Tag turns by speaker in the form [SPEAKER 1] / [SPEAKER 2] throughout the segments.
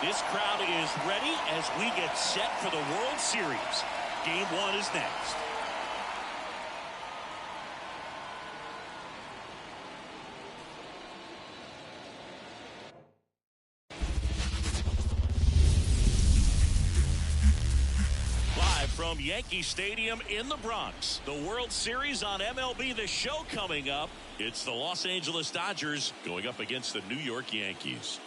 [SPEAKER 1] This crowd is ready as we get set for the World Series. Game 1 is next. Live from Yankee Stadium in the Bronx, the World Series on MLB The Show coming up. It's the Los Angeles Dodgers going up against the New York Yankees.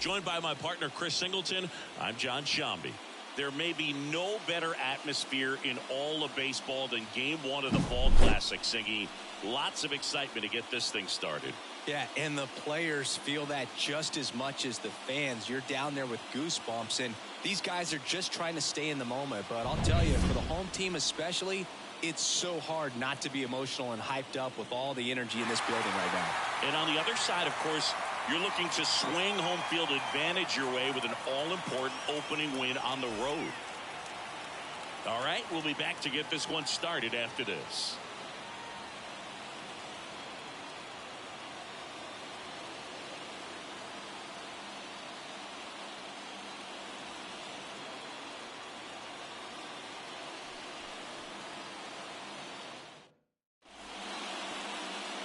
[SPEAKER 1] Joined by my partner, Chris Singleton, I'm John Shambi. There may be no better atmosphere in all of baseball than Game 1 of the Fall Classic, Singy. Lots of excitement to get this thing started.
[SPEAKER 2] Yeah, and the players feel that just as much as the fans. You're down there with goosebumps, and these guys are just trying to stay in the moment. But I'll tell you, for the home team especially, it's so hard not to be emotional and hyped up with all the energy in this building right now.
[SPEAKER 1] And on the other side, of course, you're looking to swing home field advantage your way with an all-important opening win on the road. All right, we'll be back to get this one started after this.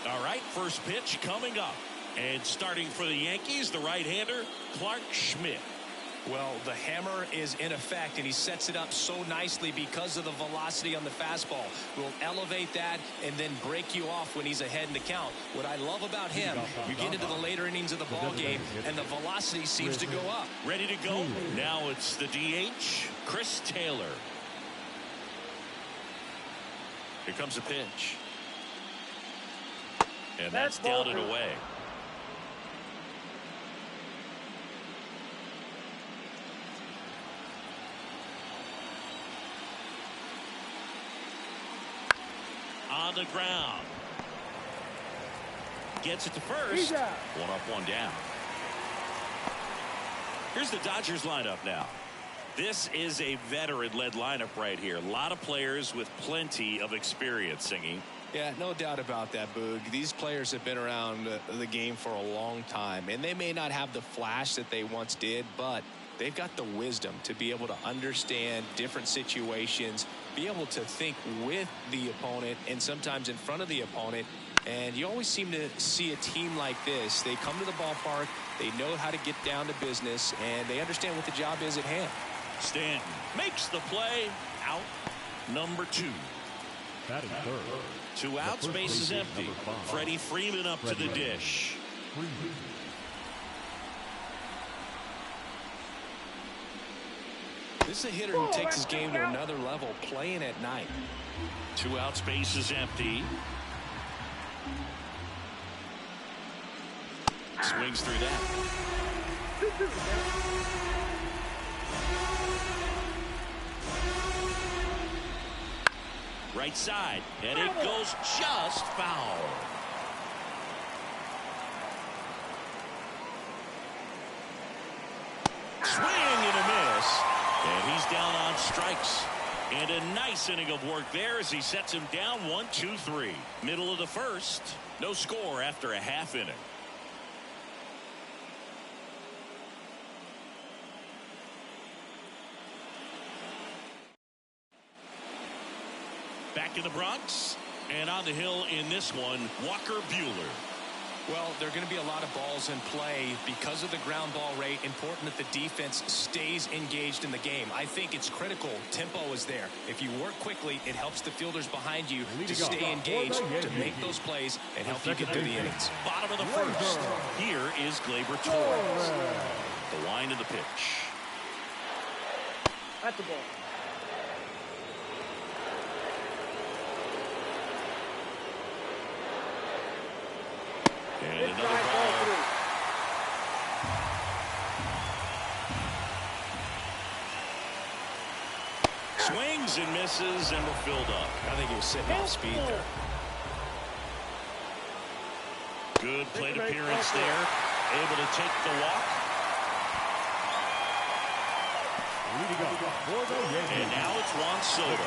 [SPEAKER 1] All right, first pitch coming up. And starting for the Yankees, the right-hander, Clark Schmidt.
[SPEAKER 2] Well, the hammer is in effect, and he sets it up so nicely because of the velocity on the fastball. Will elevate that and then break you off when he's ahead in the count. What I love about him, you get into the later innings of the ball game, and the velocity seems to go up.
[SPEAKER 1] Ready to go? Now it's the DH, Chris Taylor. Here comes a pitch. And that's down and away. On the ground. Gets it to first. One up, one down. Here's the Dodgers lineup now. This is a veteran-led lineup right here. A lot of players with plenty of experience, Singy.
[SPEAKER 2] Yeah, no doubt about that, Boog. These players have been around the game for a long time, and they may not have the flash that they once did, but they've got the wisdom to be able to understand different situations, be able to think with the opponent and sometimes in front of the opponent. And you always seem to see a team like this. They come to the ballpark, they know how to get down to business, and they understand what the job is at hand.
[SPEAKER 1] Stanton makes the play. Out number 2.
[SPEAKER 3] Batting third.
[SPEAKER 1] 2 outs, base is empty. Freddie Freeman up to the dish.
[SPEAKER 2] This is a hitter who takes his game to another level, playing at night.
[SPEAKER 1] 2 outs, base is empty. Swings through that. Right side, and it goes just foul. Swing and a miss, and he's down on strikes. And a nice inning of work there as he sets him down 1-2-3. Middle of the first, no score after a half inning. Back in the Bronx, and on the hill in this one, Walker Buehler.
[SPEAKER 2] Well, there are going to be a lot of balls in play because of the ground ball rate. Important that the defense stays engaged in the game. I think it's critical. Tempo is there. If you work quickly, it helps the fielders behind you to stay engaged, to make those plays, and help you get through the innings.
[SPEAKER 1] Bottom of the first. Here is Gleyber Torres. The line of the pitch.
[SPEAKER 4] At the ball.
[SPEAKER 1] And another ball. Swings and misses, and we're filled up.
[SPEAKER 2] I think he was sitting off speed there.
[SPEAKER 1] Good plate appearance there. Able to take the walk. And now it's Juan Soto.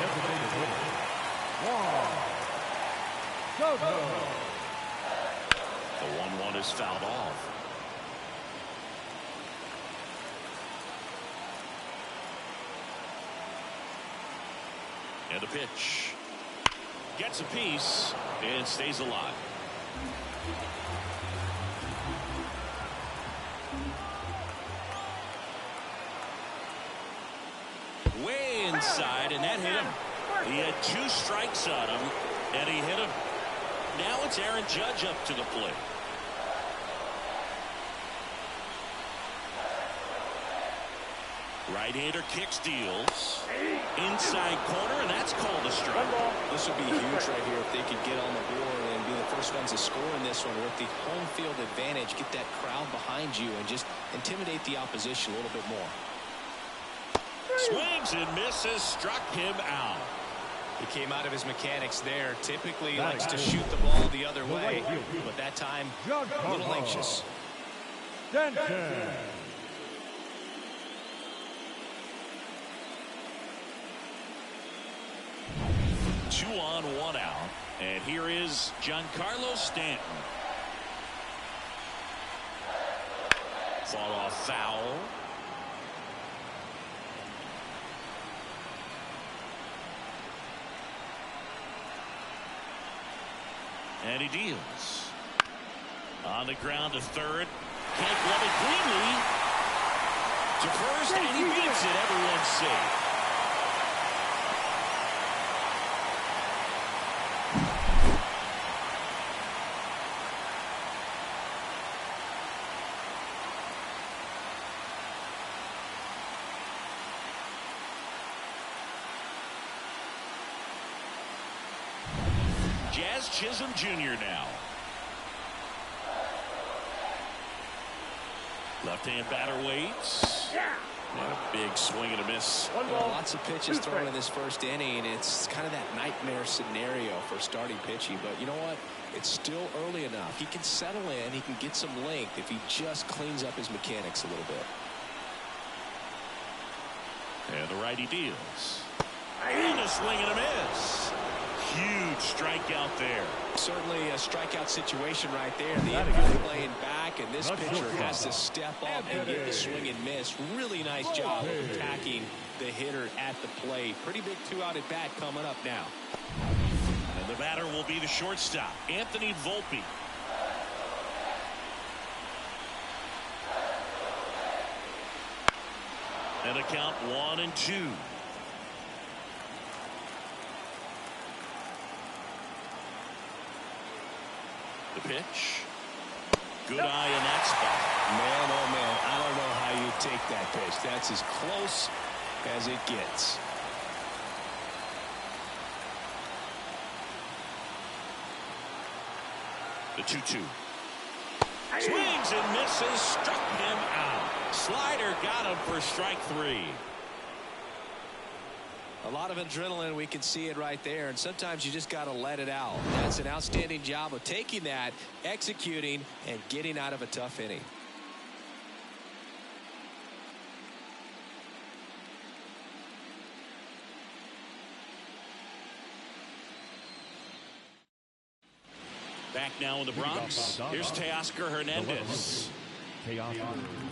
[SPEAKER 1] one is fouled off. And the pitch. Gets a piece and stays alive. Way inside, and that hit him. He had 2 strikes on him, and he hit him. Now it's Aaron Judge up to the plate. Right-hander kicks, deals. Inside corner, and that's called a strike.
[SPEAKER 2] This would be huge right here if they could get on the board and be the first ones to score in this one. With the home field advantage, get that crowd behind you and just intimidate the opposition a little bit more.
[SPEAKER 1] Swings and misses, struck him out.
[SPEAKER 2] He came out of his mechanics there. Typically likes to shoot the ball the other way, but that time a little anxious.
[SPEAKER 1] 2 on, 1 out. And here is Giancarlo Stanton. Fought off foul. And he deals. On the ground to third. Can't glove it cleanly. To first, and he beats it. Everyone's safe. Jazz Chisholm Jr. now. Left-hand batter waits. And a big swing and a miss.
[SPEAKER 2] Lots of pitches thrown in this first inning. It's kind of that nightmare scenario for starting pitching. But you know what? It's still early enough. He can settle in. He can get some length if he just cleans up his mechanics a little bit.
[SPEAKER 1] And the righty deals. And a swing and a miss. Huge strikeout there.
[SPEAKER 2] Certainly a strikeout situation right there. The infield playing back, and this pitcher has to step up and get the swing and miss. Really nice job of attacking the hitter at the plate. Pretty big 2-out at bat coming up now.
[SPEAKER 1] And the batter will be the shortstop, Anthony Volpe. And a count 1-2. The pitch. Good eye in that spot.
[SPEAKER 2] Man, oh man, I don't know how you take that pitch. That's as close as it gets.
[SPEAKER 1] The 2-2. Swings and misses, struck him out. Slider got him for strike 3.
[SPEAKER 2] A lot of adrenaline, we can see it right there, and sometimes you just got to let it out. That's an outstanding job of taking that, executing, and getting out of a tough inning.
[SPEAKER 1] Back now in the Bronx, here's Teoscar Hernandez.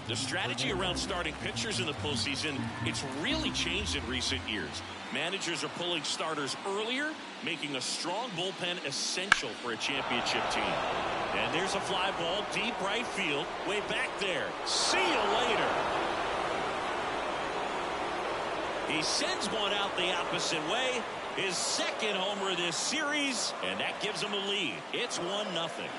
[SPEAKER 1] The strategy around starting pitchers in the postseason, it's really changed in recent years. Managers are pulling starters earlier, making a strong bullpen essential for a championship team. And there's a fly ball deep right field, way back there. See you later. He sends one out the opposite way. His second homer this series, and that gives him a lead. It's 1-0.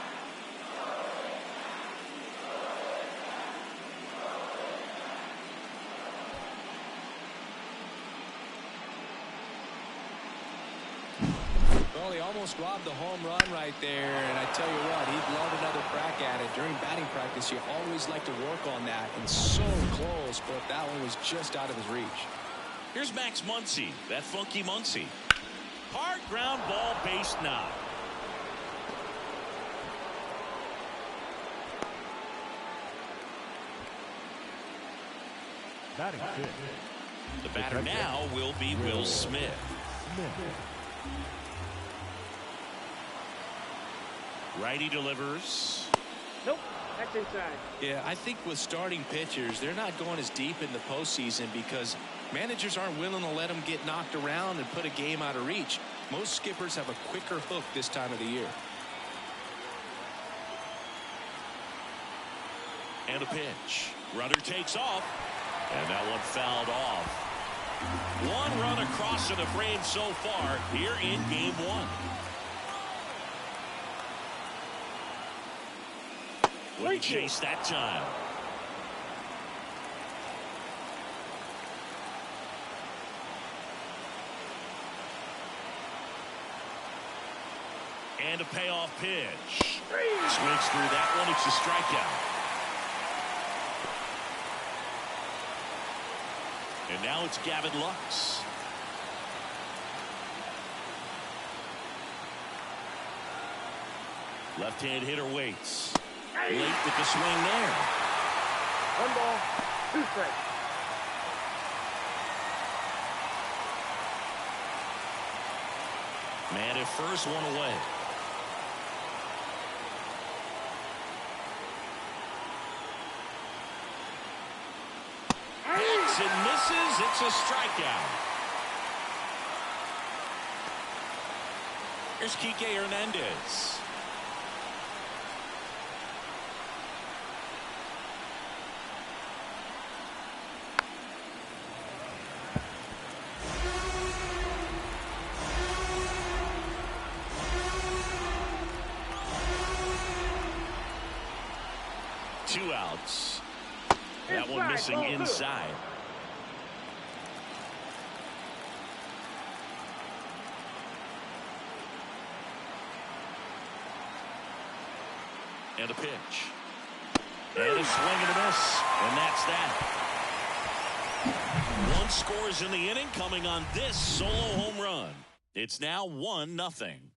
[SPEAKER 2] Well, he almost robbed the home run right there, and I tell you what, he'd love another crack at it. During batting practice, you always like to work on that, and so close, but that one was just out of his reach.
[SPEAKER 1] Here's Max Muncy, that funky Muncy. Hard ground ball, base knock.
[SPEAKER 3] Batting fifth.
[SPEAKER 1] The batter now will be Will Smith. Righty delivers.
[SPEAKER 4] Nope, that's inside.
[SPEAKER 2] Yeah, I think with starting pitchers, they're not going as deep in the postseason because managers aren't willing to let them get knocked around and put a game out of reach. Most skippers have a quicker hook this time of the year.
[SPEAKER 1] And a pitch. Runner takes off. And that one fouled off. One run across in the frame so far here in game one. Wouldn't chase that time. And a payoff pitch. Swings through that one. It's a strikeout. And now it's Gavin Lux. Left-hand hitter waits. Late with the swing there.
[SPEAKER 4] 1 ball, 2 strikes.
[SPEAKER 1] Man at first, one away. Hits and misses. It's a strikeout. Here's Kike Hernandez. Two outs. That one missing inside. And a pitch. And a swing and a miss. And that's that. One scores in the inning coming on this solo home run. It's now 1-0.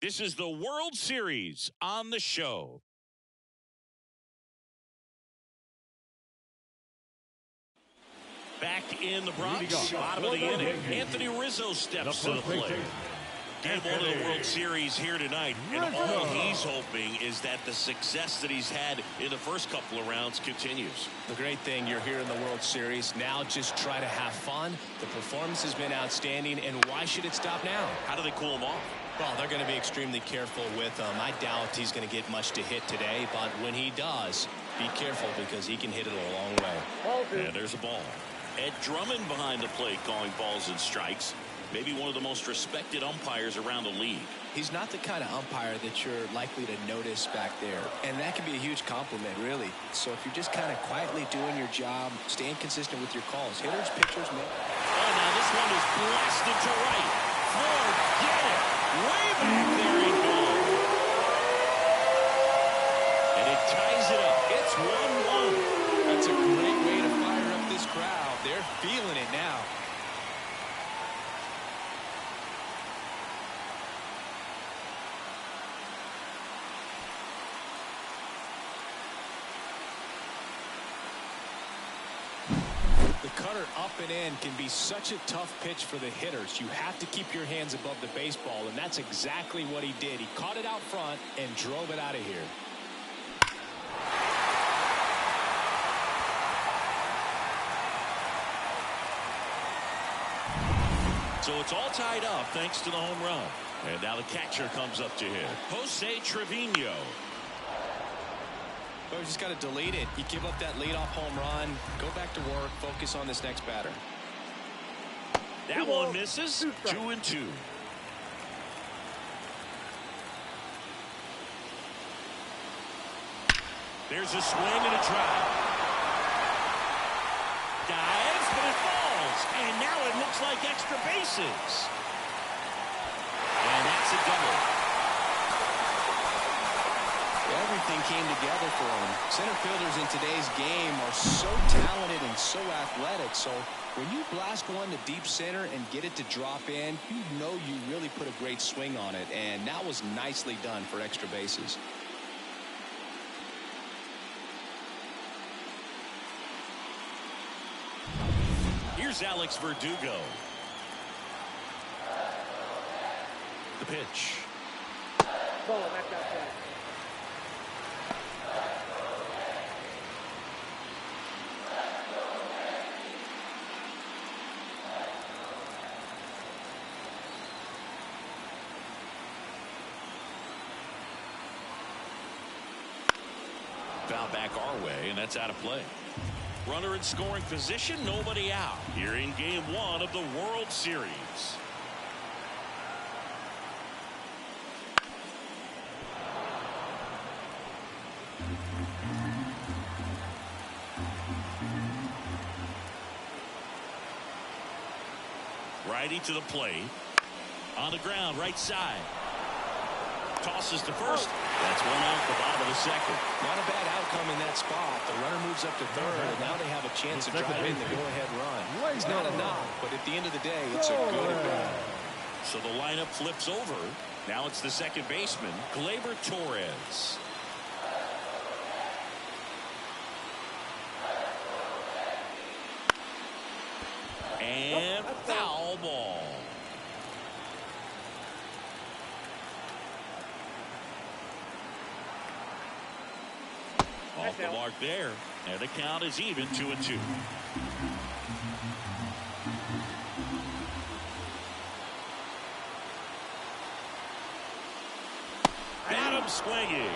[SPEAKER 1] This is the World Series on the show. Back in the Bronx, bottom of the inning, Anthony Rizzo steps to the plate. Game one of the World Series here tonight, and all he's hoping is that the success that he's had in the first couple of rounds continues.
[SPEAKER 2] The great thing, you're here in the World Series. Now just try to have fun. The performance has been outstanding, and why should it stop now?
[SPEAKER 1] How do they cool him off?
[SPEAKER 2] Well, they're going to be extremely careful with him. I doubt he's going to get much to hit today, but when he does, be careful because he can hit it a long way.
[SPEAKER 1] And there's a ball. Ed Drummond behind the plate calling balls and strikes. Maybe one of the most respected umpires around the league.
[SPEAKER 2] He's not the kind of umpire that you're likely to notice back there. And that can be a huge compliment, really. So if you're just kind of quietly doing your job, staying consistent with your calls. Hitters, pitchers, man.
[SPEAKER 1] Oh, now this one is blasted to right. Forget it. Way back there he goes. And it ties it up. It's 1-1.
[SPEAKER 2] That's a great way to fire up this crowd. They're feeling it now. The cutter up and in can be such a tough pitch for the hitters. You have to keep your hands above the baseball, and that's exactly what he did. He caught it out front and drove it out of here.
[SPEAKER 1] So it's all tied up thanks to the home run. And now the catcher comes up to him. Jose Trevino.
[SPEAKER 2] Well, you just got to delete it. You give up that leadoff home run. Go back to work. Focus on this next batter.
[SPEAKER 1] That one misses. 2-2. There's a swing and a drive. Dives, but it falls. And now it looks like extra bases. And that's a double.
[SPEAKER 2] Everything came together for him. Center fielders in today's game are so talented and so athletic. So when you blast one to deep center and get it to drop in, you know you really put a great swing on it. And that was nicely done for extra bases.
[SPEAKER 1] Here's Alex Verdugo. The pitch.
[SPEAKER 4] Ball, that's outside.
[SPEAKER 1] Foul back our way, and that's out of play. Runner in scoring position, nobody out. Here in game one of the World Series. Righty to the plate. On the ground, right side. Tosses to first. That's one out the bottom of the second.
[SPEAKER 2] Not a bad outcome in that spot. The runner moves up to third, and now they have a chance to drive in the go-ahead run. It's not enough, but at the end of the day, it's a good at-bat.
[SPEAKER 1] So the lineup flips over. Now it's the second baseman, Gleyber Torres. And foul ball. Off the mark there, and the count is even 2-2. Got him swinging.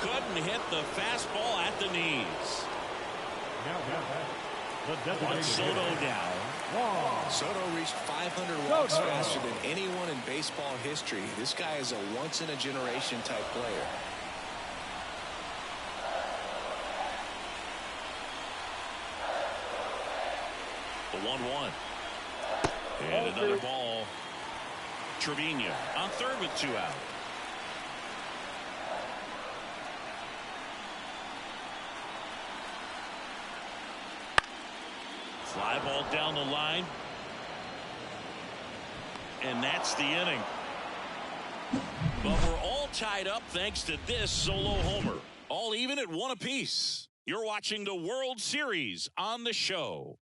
[SPEAKER 1] Couldn't hit the fastball at the knees. On Soto now.
[SPEAKER 2] Soto reached 500 walks faster than anyone in baseball history. This guy is a once-in-a-generation type player.
[SPEAKER 1] The 1-1. And another ball. Trevino on third with 2 out. Fly ball down the line. And that's the inning. But we're all tied up thanks to this solo homer. All even at 1 apiece. You're watching the World Series on the show.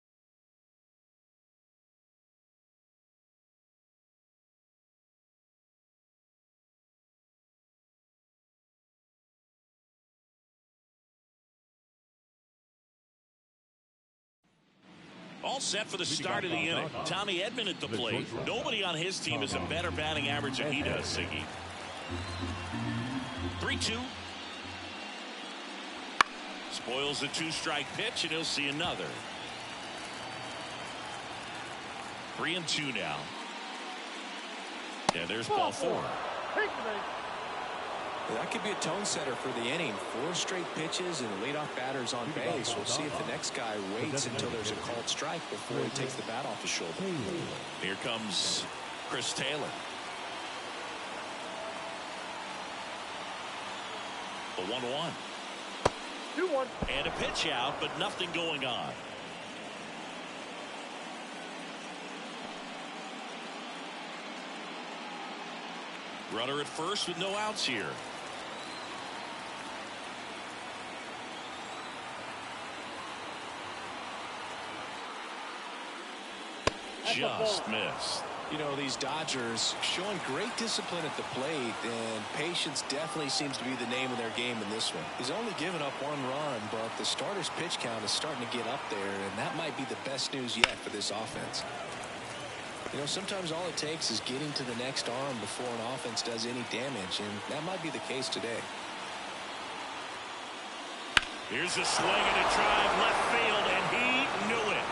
[SPEAKER 1] All set for the start of the inning. Tommy Edman at the plate. Nobody on his team has a better batting average than he does, Siggy. 3-2. Spoils a 2-strike pitch, and he'll see another. 3-2 now. And there's ball 4.
[SPEAKER 2] Well, that could be a tone setter for the inning. 4 straight pitches and leadoff batters on base. We'll see if the next guy waits until there's a called strike before he takes the bat off his shoulder.
[SPEAKER 1] Here comes Chris Taylor. The 1-1.
[SPEAKER 4] 2-1.
[SPEAKER 1] And a pitch out, but nothing going on. Runner at first with no outs here. Just missed.
[SPEAKER 2] You know, these Dodgers showing great discipline at the plate, and patience definitely seems to be the name of their game in this one. He's only given up 1 run, but the starter's pitch count is starting to get up there, and that might be the best news yet for this offense. You know, sometimes all it takes is getting to the next arm before an offense does any damage, and that might be the case today.
[SPEAKER 1] Here's a swing and a drive left field, and he knew it.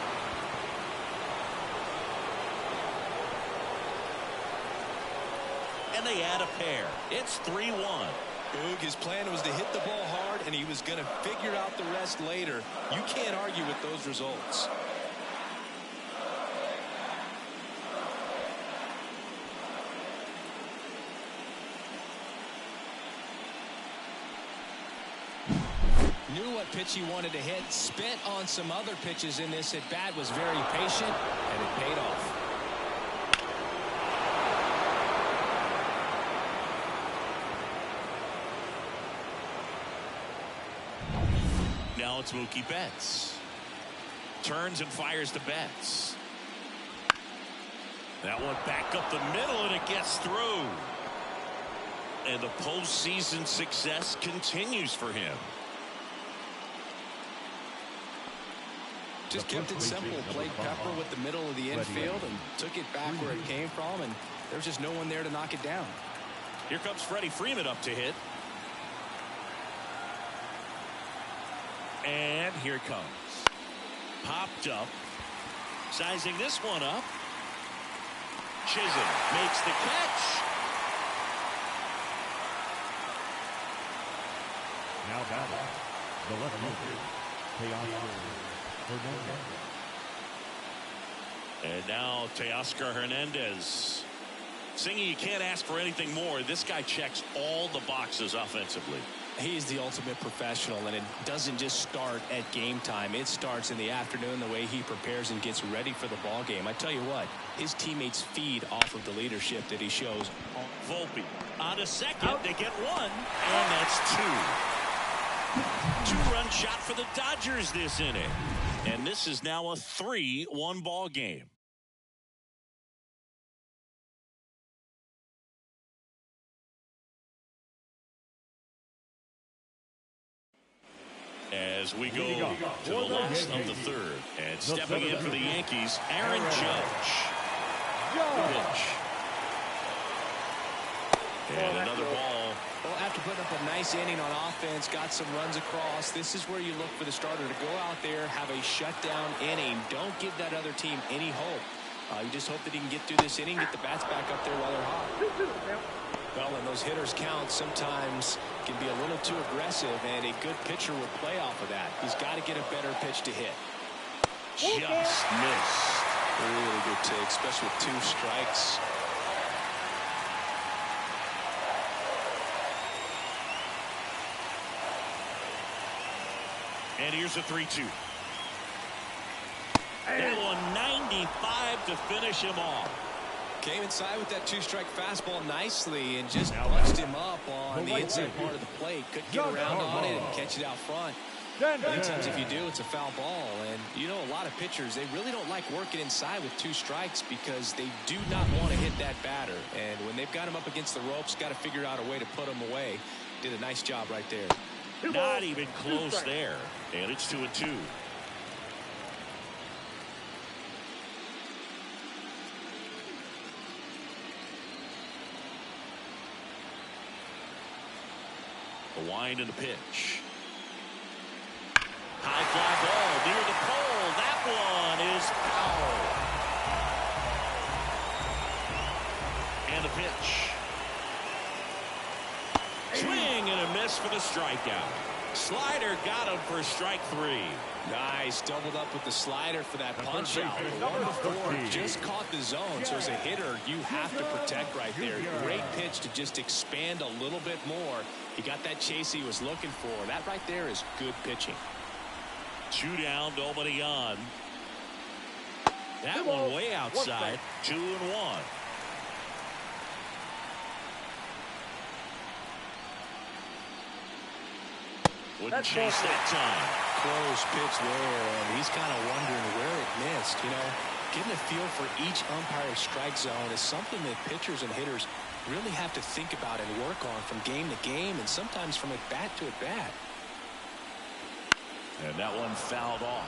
[SPEAKER 1] And they add a pair. It's 3-1.
[SPEAKER 2] Boog, his plan was to hit the ball hard, and he was going to figure out the rest later. You can't argue with those results. Knew what pitch he wanted to hit, spent on some other pitches in this at bat, was very patient, and it paid off.
[SPEAKER 1] Now it's Mookie Betts. Turns and fires to Betts. That one back up the middle, and it gets through. And the postseason success continues for him.
[SPEAKER 2] Just kept it simple, played pepper with the middle of the infield and took it back where it came from, and there's just no one there to knock it down.
[SPEAKER 1] Here comes Freddie Freeman up to hit. And here it comes. Popped up. Sizing this one up. Chisholm makes the catch.
[SPEAKER 3] Now batting, the left-hander, Teoscar Hernandez.
[SPEAKER 1] And now Teoscar Hernandez. Singy, you can't ask for anything more. This guy checks all the boxes offensively.
[SPEAKER 2] He's the ultimate professional, and it doesn't just start at game time. It starts in the afternoon, the way he prepares and gets ready for the ball game. I tell you what, his teammates feed off of the leadership that he shows.
[SPEAKER 1] Volpe on a second. They get one, and that's two. Two-run shot for the Dodgers this inning. And this is now a 3-1 ball game. As we go to the last of the third. And stepping in for the Yankees, Aaron Judge. Pitch. And another ball.
[SPEAKER 2] Well, after putting up a nice inning on offense, got some runs across, this is where you look for the starter to go out there, have a shutdown inning. Don't give that other team any hope. You just hope that he can get through this inning, get the bats back up there while they're hot. Well, when those hitters count, sometimes can be a little too aggressive, and a good pitcher will play off of that. He's got to get a better pitch to hit.
[SPEAKER 1] Just missed.
[SPEAKER 2] Really good take, especially with 2 strikes.
[SPEAKER 1] And here's a 3-2. That one 95 to finish him off.
[SPEAKER 2] Came inside with that 2-strike fastball nicely and just punched him up on the inside part of the plate. Couldn't get around on it and catch it out front. Many times if you do, it's a foul ball. And you know, a lot of pitchers, they really don't like working inside with 2 strikes because they do not want to hit that batter. And when they've got him up against the ropes, got to figure out a way to put him away. Did a nice job right there.
[SPEAKER 1] Not even close there. And it's 2-2. The wind and the pitch. High fly ball near the pole. That one is foul. And the pitch. Swing and a miss for the strikeout. Slider got him for strike 3.
[SPEAKER 2] Nice, doubled up with the slider for that punch out. 1-4, just caught the zone. So as a hitter, you have to protect right there. Great pitch to just expand a little bit more. He got that chase he was looking for. That right there is good pitching.
[SPEAKER 1] 2 down, nobody on. That one way outside. 2-1. Wouldn't chase that time.
[SPEAKER 2] Close pitch there, and he's kind of wondering where it missed. You know, getting a feel for each umpire's strike zone is something that pitchers and hitters really have to think about and work on from game to game, and sometimes from at bat to at bat.
[SPEAKER 1] And that one fouled off.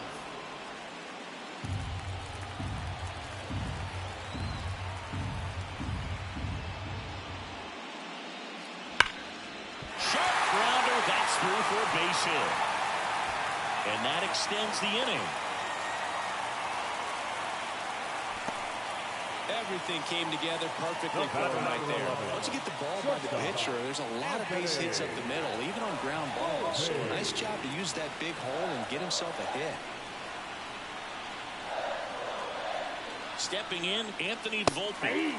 [SPEAKER 1] Sharp grounder, that's through for a base hit. And that extends the inning.
[SPEAKER 2] Everything came together perfectly for him right there. Once you get the ball by the pitcher, there's a lot of base hits up the middle, even on ground balls. So nice job to use that big hole and get himself a hit.
[SPEAKER 1] Stepping in, Anthony Volpe.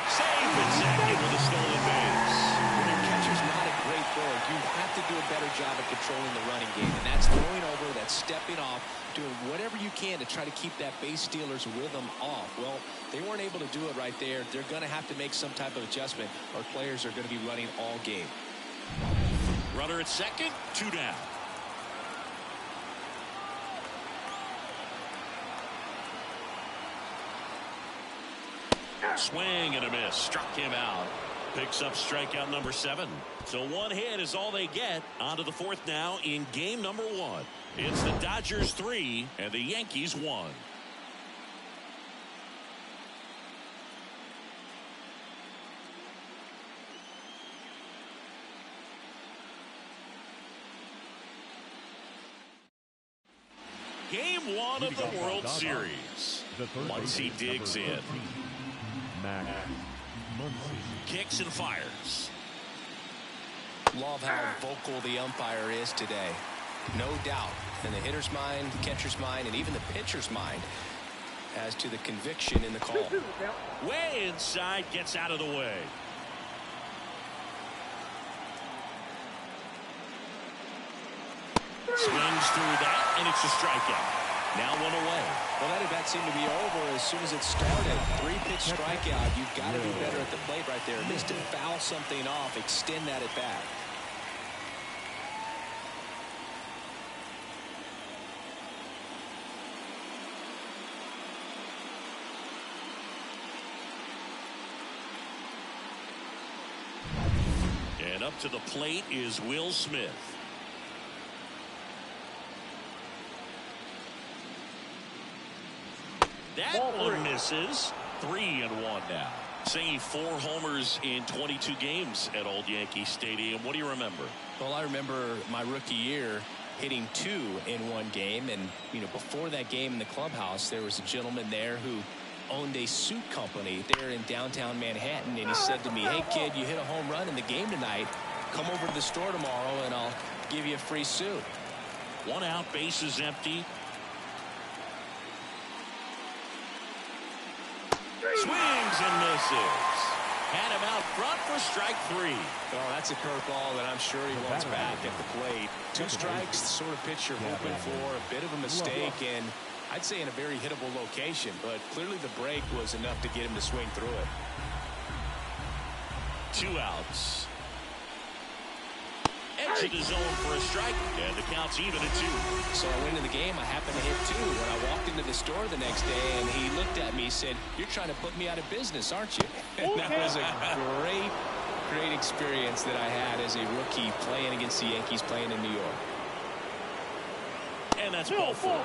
[SPEAKER 1] Save at second with a stolen base.
[SPEAKER 2] When your catcher's not a great thrower, you have to do a better job at controlling the running game. And that's throwing over, that's stepping off, doing whatever you can to try to keep that base stealer's rhythm off. Well, they weren't able to do it right there. They're going to have to make some type of adjustment, or players are going to be running all game.
[SPEAKER 1] Runner at second, 2 down. Swing and a miss. Struck him out. Picks up strikeout number 7. So 1 hit is all they get. On to the 4th now in game number 1. It's the Dodgers 3 and the Yankees 1. Game one of the World Series. Once he digs in. Kicks and fires.
[SPEAKER 2] Love how vocal the umpire is today. No doubt in the hitter's mind, the catcher's mind, and even the pitcher's mind as to the conviction in the call.
[SPEAKER 1] Way inside, gets out of the way. Swings through that, and it's a strikeout. Now one away.
[SPEAKER 2] Well, that at-bat seemed to be over as soon as it started. 3-pitch strikeout. You've got to be better at the plate right there. Missed to foul something off. Extend that at-bat.
[SPEAKER 1] And up to the plate is Will Smith. That one misses. 3-1 now. Saying 4 homers in 22 games at Old Yankee Stadium. What do you remember?
[SPEAKER 2] Well, I remember my rookie year hitting 2 in one game. And, you know, before that game in the clubhouse, there was a gentleman there who owned a suit company there in downtown Manhattan. And he said to me, "Hey, kid, you hit a home run in the game tonight. Come over to the store tomorrow and I'll give you a free suit."
[SPEAKER 1] 1 out, bases empty. Swings and misses. Had him out front for strike 3.
[SPEAKER 2] Oh, that's a curveball that I'm sure he wants back at the plate. 2 strikes, the sort of pitch you're hoping for. A bit of a mistake, and I'd say in a very hittable location, but clearly the break was enough to get him to swing through it.
[SPEAKER 1] 2 outs. Exit the zone for a strike, and the count's even at 2.
[SPEAKER 2] So I went into the game. I happened to hit 2 when I walked into the store the next day, and he looked at me and said, "You're trying to put me out of business, aren't you?" And that was a great experience that I had as a rookie playing against the Yankees, playing in New York.
[SPEAKER 1] And that's ball 4.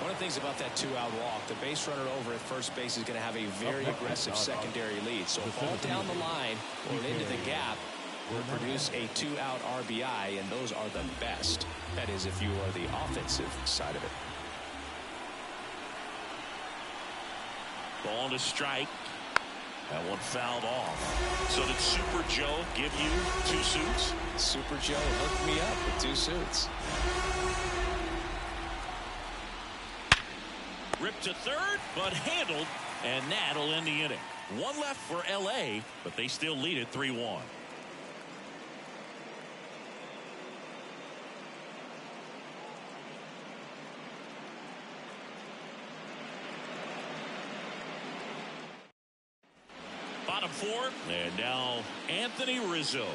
[SPEAKER 2] One of the things about that 2-out walk, the base runner over at first base is going to have a very aggressive secondary lead. So a ball down the line or into the gap will produce a 2-out RBI, and those are the best. That is, if you are the offensive side of it.
[SPEAKER 1] Ball to strike. That one fouled off. So did Super Joe give you 2 suits?
[SPEAKER 2] Super Joe hooked me up with 2 suits.
[SPEAKER 1] Ripped to third, but handled, and that'll end the inning. 1 left for L.A., but they still lead it 3-1. Bottom 4, and now Anthony Rizzo.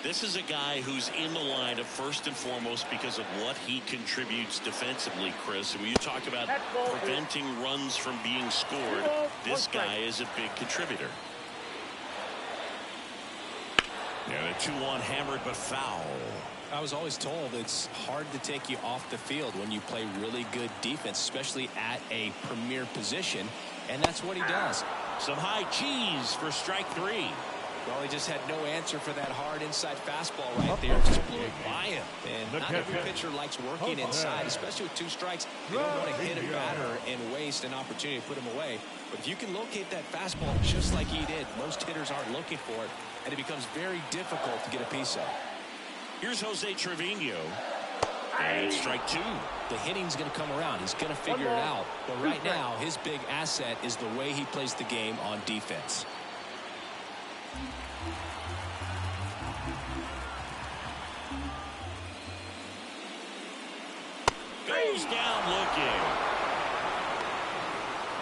[SPEAKER 1] This is a guy who's in the lineup first and foremost because of what he contributes defensively, Chris. And when you talk about preventing runs from being scored, this guy is a big contributor. Yeah, the 2-1 hammered but foul.
[SPEAKER 2] I was always told it's hard to take you off the field when you play really good defense, especially at a premier position, and that's what he does.
[SPEAKER 1] Some high cheese for strike 3.
[SPEAKER 2] Well, he just had no answer for that hard inside fastball right there. Just blew it by him. And not every pitcher likes working inside, especially with 2 strikes. You don't want to hit a batter and waste an opportunity to put him away. But if you can locate that fastball just like he did, most hitters aren't looking for it, and it becomes very difficult to get a piece of.
[SPEAKER 1] Here's Jose Trevino. And strike 2.
[SPEAKER 2] The hitting's going to come around. He's going to figure it out. But right now, his big asset is the way he plays the game on defense.
[SPEAKER 1] Goes down looking.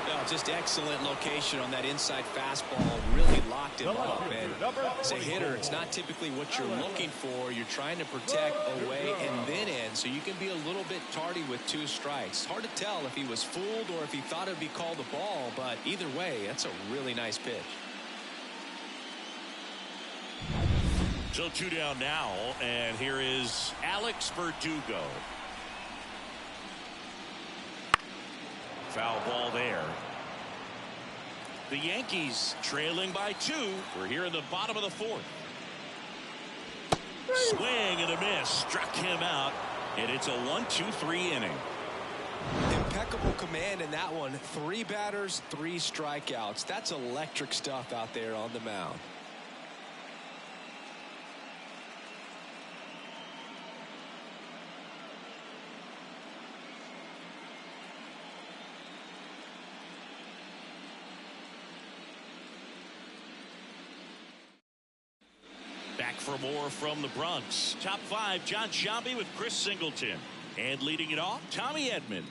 [SPEAKER 2] No, just excellent location on that inside fastball. Really locked him up. And as a hitter, it's not typically what you're looking for. You're trying to protect away and then in, so you can be a little bit tardy with 2 strikes. Hard to tell if he was fooled or if he thought it would be called a ball, but either way, that's a really nice pitch.
[SPEAKER 1] So 2 down now, and here is Alex Verdugo. Foul ball there. The Yankees trailing by 2. We're here in the bottom of the 4th. Swing and a miss. Struck him out. And it's a 1-2-3 inning.
[SPEAKER 2] Impeccable command in that one. 3 batters, 3 strikeouts. That's electric stuff out there on the mound.
[SPEAKER 1] Back for more from the Bronx. Top 5, John Sciambi with Chris Singleton. And leading it off, Tommy Edman.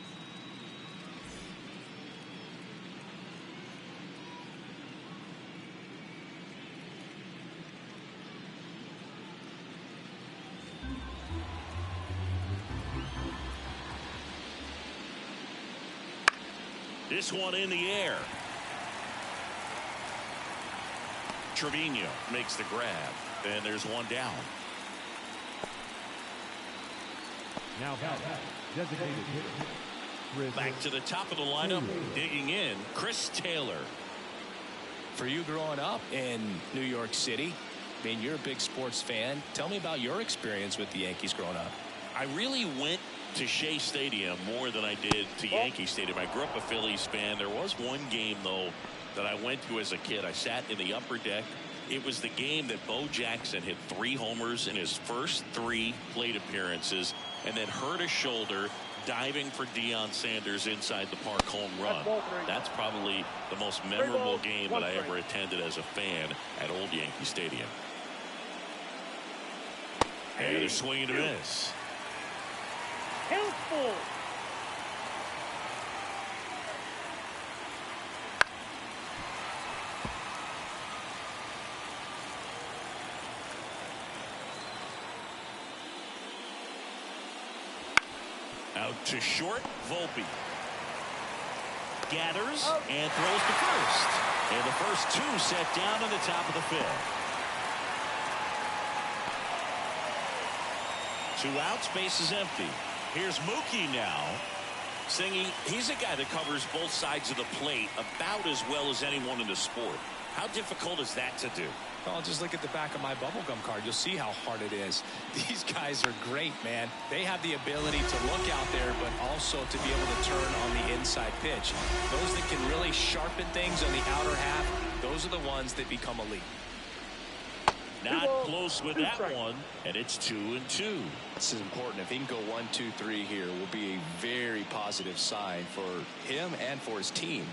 [SPEAKER 1] This one in the air. Trevino makes the grab. And there's one down.
[SPEAKER 3] Now designated hitter.
[SPEAKER 1] Back to the top of the lineup, digging in, Chris Taylor.
[SPEAKER 2] For you growing up in New York City, I mean, you're a big sports fan. Tell me about your experience with the Yankees growing up.
[SPEAKER 1] I really went to Shea Stadium more than I did to Yankee Stadium. I grew up a Phillies fan. There was one game, though, that I went to as a kid. I sat in the upper deck. It was the game that Bo Jackson hit 3 homers in his first 3 plate appearances and then hurt his shoulder diving for Deion Sanders inside the park home run. That's probably the most memorable game that I ever attended as a fan at Old Yankee Stadium. And they're swinging to miss.
[SPEAKER 4] Helpful.
[SPEAKER 1] Out to short, Volpe. Gathers and throws to first. And the first 2 set down in the top of the 5th. 2 outs, base is empty. Here's Mookie now. Singy, he's a guy that covers both sides of the plate about as well as anyone in the sport. How difficult is that to do?
[SPEAKER 2] Well, just look at the back of my bubblegum card. You'll see how hard it is. These guys are great, man. They have the ability to look out there, but also to be able to turn on the inside pitch. Those that can really sharpen things on the outer half, those are the ones that become elite.
[SPEAKER 1] Not close with that one, and it's 2-2.
[SPEAKER 2] This is important. If he can go 1-2-3 here, will be a very positive sign for him and for his team.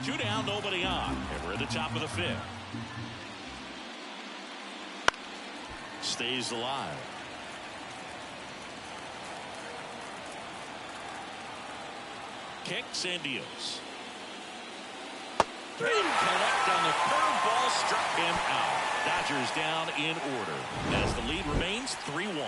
[SPEAKER 1] 2 down, nobody on, and we're at the top of the 5th. Stays alive. Kicks and deals. Didn't connect on the curveball, struck him out. Dodgers down in order as the lead remains 3-1.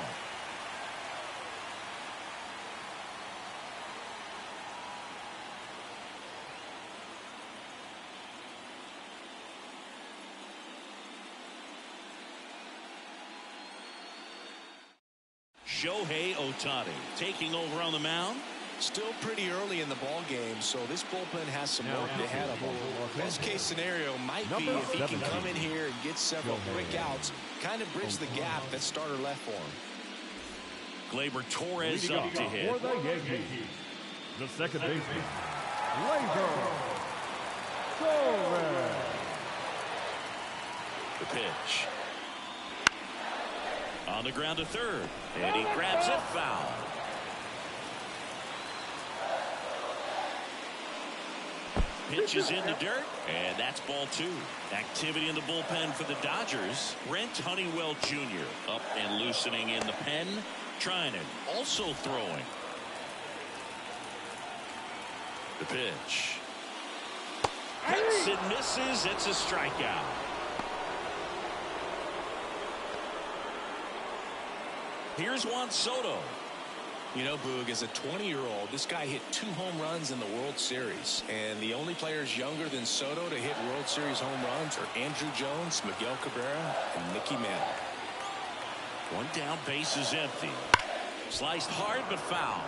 [SPEAKER 1] Shohei Ohtani taking over on the mound.
[SPEAKER 2] Still pretty early in the ball game, so this bullpen has some work ahead of him. Best case scenario might be if he can come in here and get several quick outs, kind of bridge the gap that starter left for him.
[SPEAKER 1] Gleyber Torres up to hit.
[SPEAKER 3] For the Yankees, the second baseman, Gleyber Torres.
[SPEAKER 1] The pitch. On the ground to third, and he grabs it foul. Pitches in the dirt, and that's ball 2. Activity in the bullpen for the Dodgers. Brent Honeywell Jr. up and loosening in the pen. Trinan also throwing. The pitch. Hits and misses. It's a strikeout. Here's Juan Soto.
[SPEAKER 2] You know, Boog, as a 20-year-old, this guy hit 2 home runs in the World Series. And the only players younger than Soto to hit World Series home runs are Andrew Jones, Miguel Cabrera, and Mickey Mantle.
[SPEAKER 1] 1 down, base is empty. Sliced hard but foul.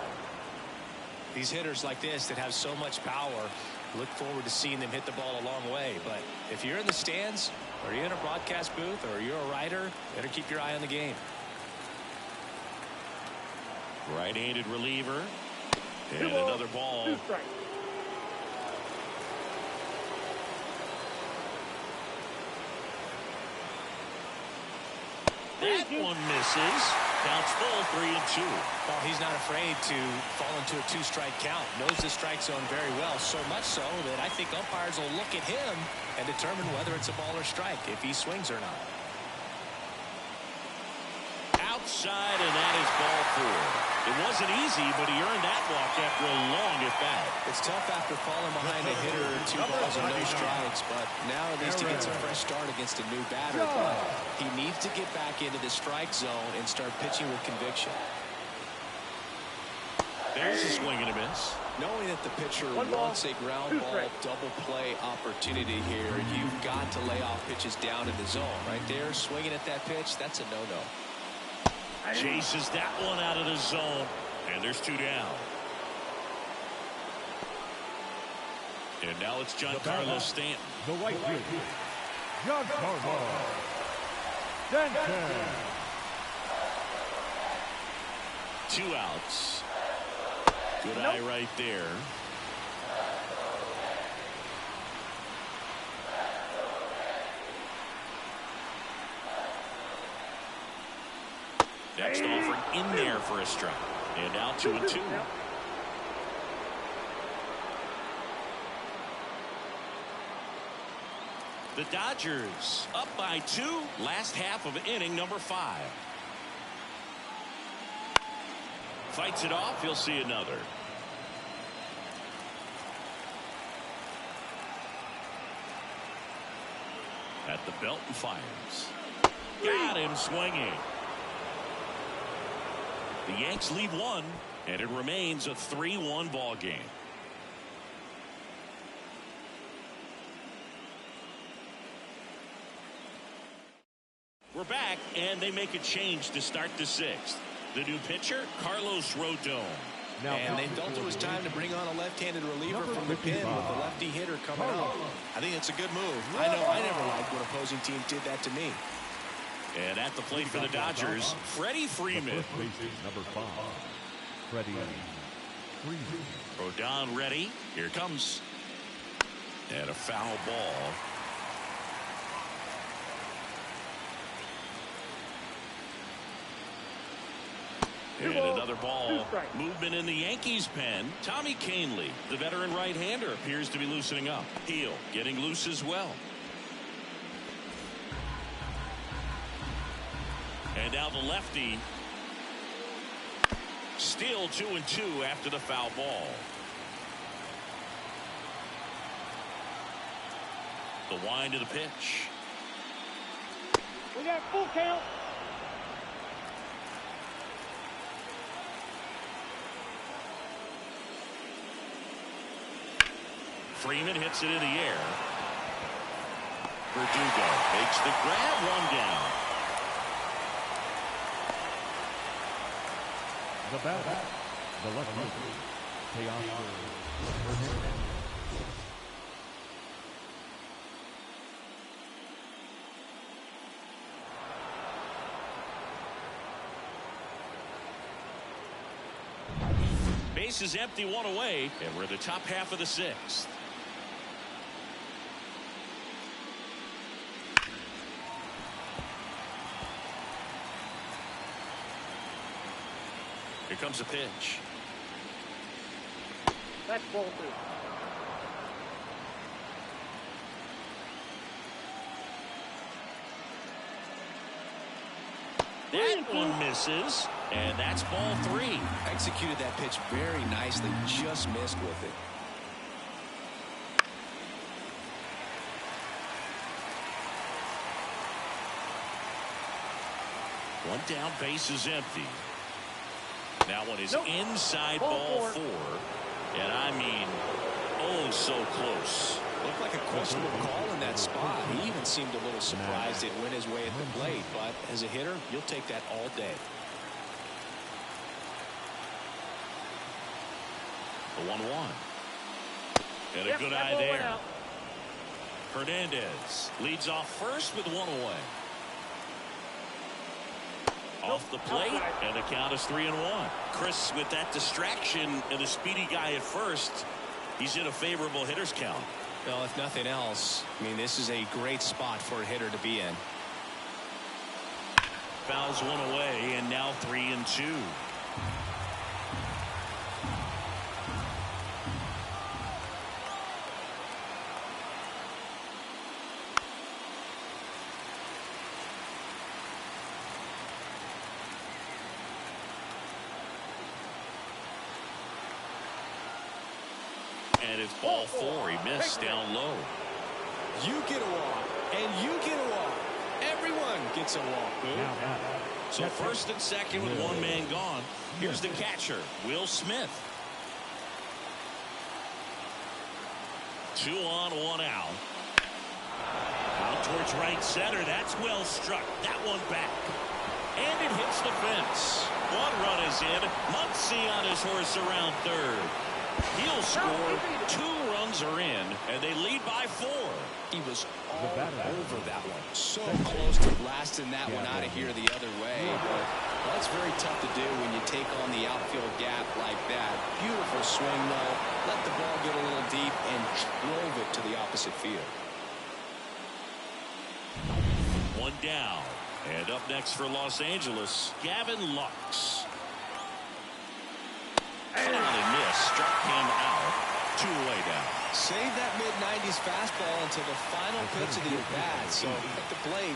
[SPEAKER 2] These hitters like this that have so much power, look forward to seeing them hit the ball a long way. But if you're in the stands, or you're in a broadcast booth, or you're a writer, better keep your eye on the game.
[SPEAKER 1] Right-handed reliever. And another ball.
[SPEAKER 4] 2 strikes.
[SPEAKER 1] That one misses. Counts full, 3-2.
[SPEAKER 2] Well, he's not afraid to fall into a 2-strike count. Knows the strike zone very well, so much so that I think umpires will look at him and determine whether it's a ball or strike, if he swings or not.
[SPEAKER 1] Outside, and that is ball 4. It wasn't easy, but he earned that walk after a long at-bat.
[SPEAKER 2] It's tough after falling behind a hitter or 2 balls and no strikes, but now at least he gets a fresh start against a new batter. But he needs to get back into the strike zone and start pitching with conviction.
[SPEAKER 1] There's a swing and a miss.
[SPEAKER 2] Knowing that the pitcher wants a ground ball double play opportunity here, you've got to lay off pitches down in the zone. Right there, swinging at that pitch, that's a no-no.
[SPEAKER 1] Chases that one out of the zone, and there's 2 down. And now it's Giancarlo Stanton.
[SPEAKER 3] The right fielder, Giancarlo Stanton.
[SPEAKER 1] 2 outs. Good eye right there. Next offering in there for a strike. And now 2-2. The Dodgers up by 2. Last half of inning number 5. Fights it off. He'll see another. At the belt and fires. Got him swinging. The Yanks lead 1, and it remains a 3-1 ball game. We're back, and they make a change to start the 6th. The new pitcher, Carlos Rodon.
[SPEAKER 2] And they felt it was time to bring on a left-handed reliever from the pen with the lefty hitter coming up. I think it's a good move. I know I never liked when opposing teams did that to me.
[SPEAKER 1] And at the plate for the Dodgers, Freddie Freeman.
[SPEAKER 3] Number 5, Freddie Freeman.
[SPEAKER 1] Rodon ready. Here comes. And a foul ball. And another ball. Movement in the Yankees pen. Tommy Kahnle, the veteran right-hander, appears to be loosening up. Heel getting loose as well. And now the lefty. Still 2-2 after the foul ball. The wind of the pitch.
[SPEAKER 4] We got full count.
[SPEAKER 1] Freeman hits it in the air. Verdugo makes the grab, 1 down.
[SPEAKER 3] The batter, the left fielder, Teoscar.
[SPEAKER 1] Base is empty, 1 away, and we're in the top half of the 6th. Here comes a pitch.
[SPEAKER 4] That's ball 2.
[SPEAKER 1] That one misses, and that's ball 3.
[SPEAKER 2] Executed that pitch very nicely, just missed with it.
[SPEAKER 1] One down, base is empty. That one is inside ball 4. And I mean, oh, so close.
[SPEAKER 2] Looked like a questionable call in that spot. He even seemed a little surprised it went his way at the plate. But as a hitter, you'll take that all day.
[SPEAKER 1] The 1-1. And a good eye there. Hernandez leads off first with 1 away. off the plate, and the count is 3-1. Chris, with that distraction and the speedy guy at first, he's in a favorable hitter's count.
[SPEAKER 2] Well, if nothing else, I mean, this is a great spot for a hitter to be in.
[SPEAKER 1] Fouls one away, and now 3-2. And it's ball 4. He missed down low.
[SPEAKER 2] You get a walk, and you get a walk. Everyone gets a walk, Boog.
[SPEAKER 1] So first and second with one man gone. Here's the catcher, Will Smith. 2 on, 1 out. Out towards right center. That's well struck. That one back. And it hits the fence. 1 run is in. Muncy on his horse around third. He'll score. 2 runs are in, and they lead by 4.
[SPEAKER 2] He was all over that one. So close to blasting that one out of here the other way. But that's very tough to do when you take on the outfield gap like that. Beautiful swing, though. Let the ball get a little deep and drove it to the opposite field.
[SPEAKER 1] 1 down. And up next for Los Angeles, Gavin Lux. Cut out and miss. Struck him out. 2 away now.
[SPEAKER 2] Save that mid-90s fastball until the final pitch of the at-bat. So at the plate,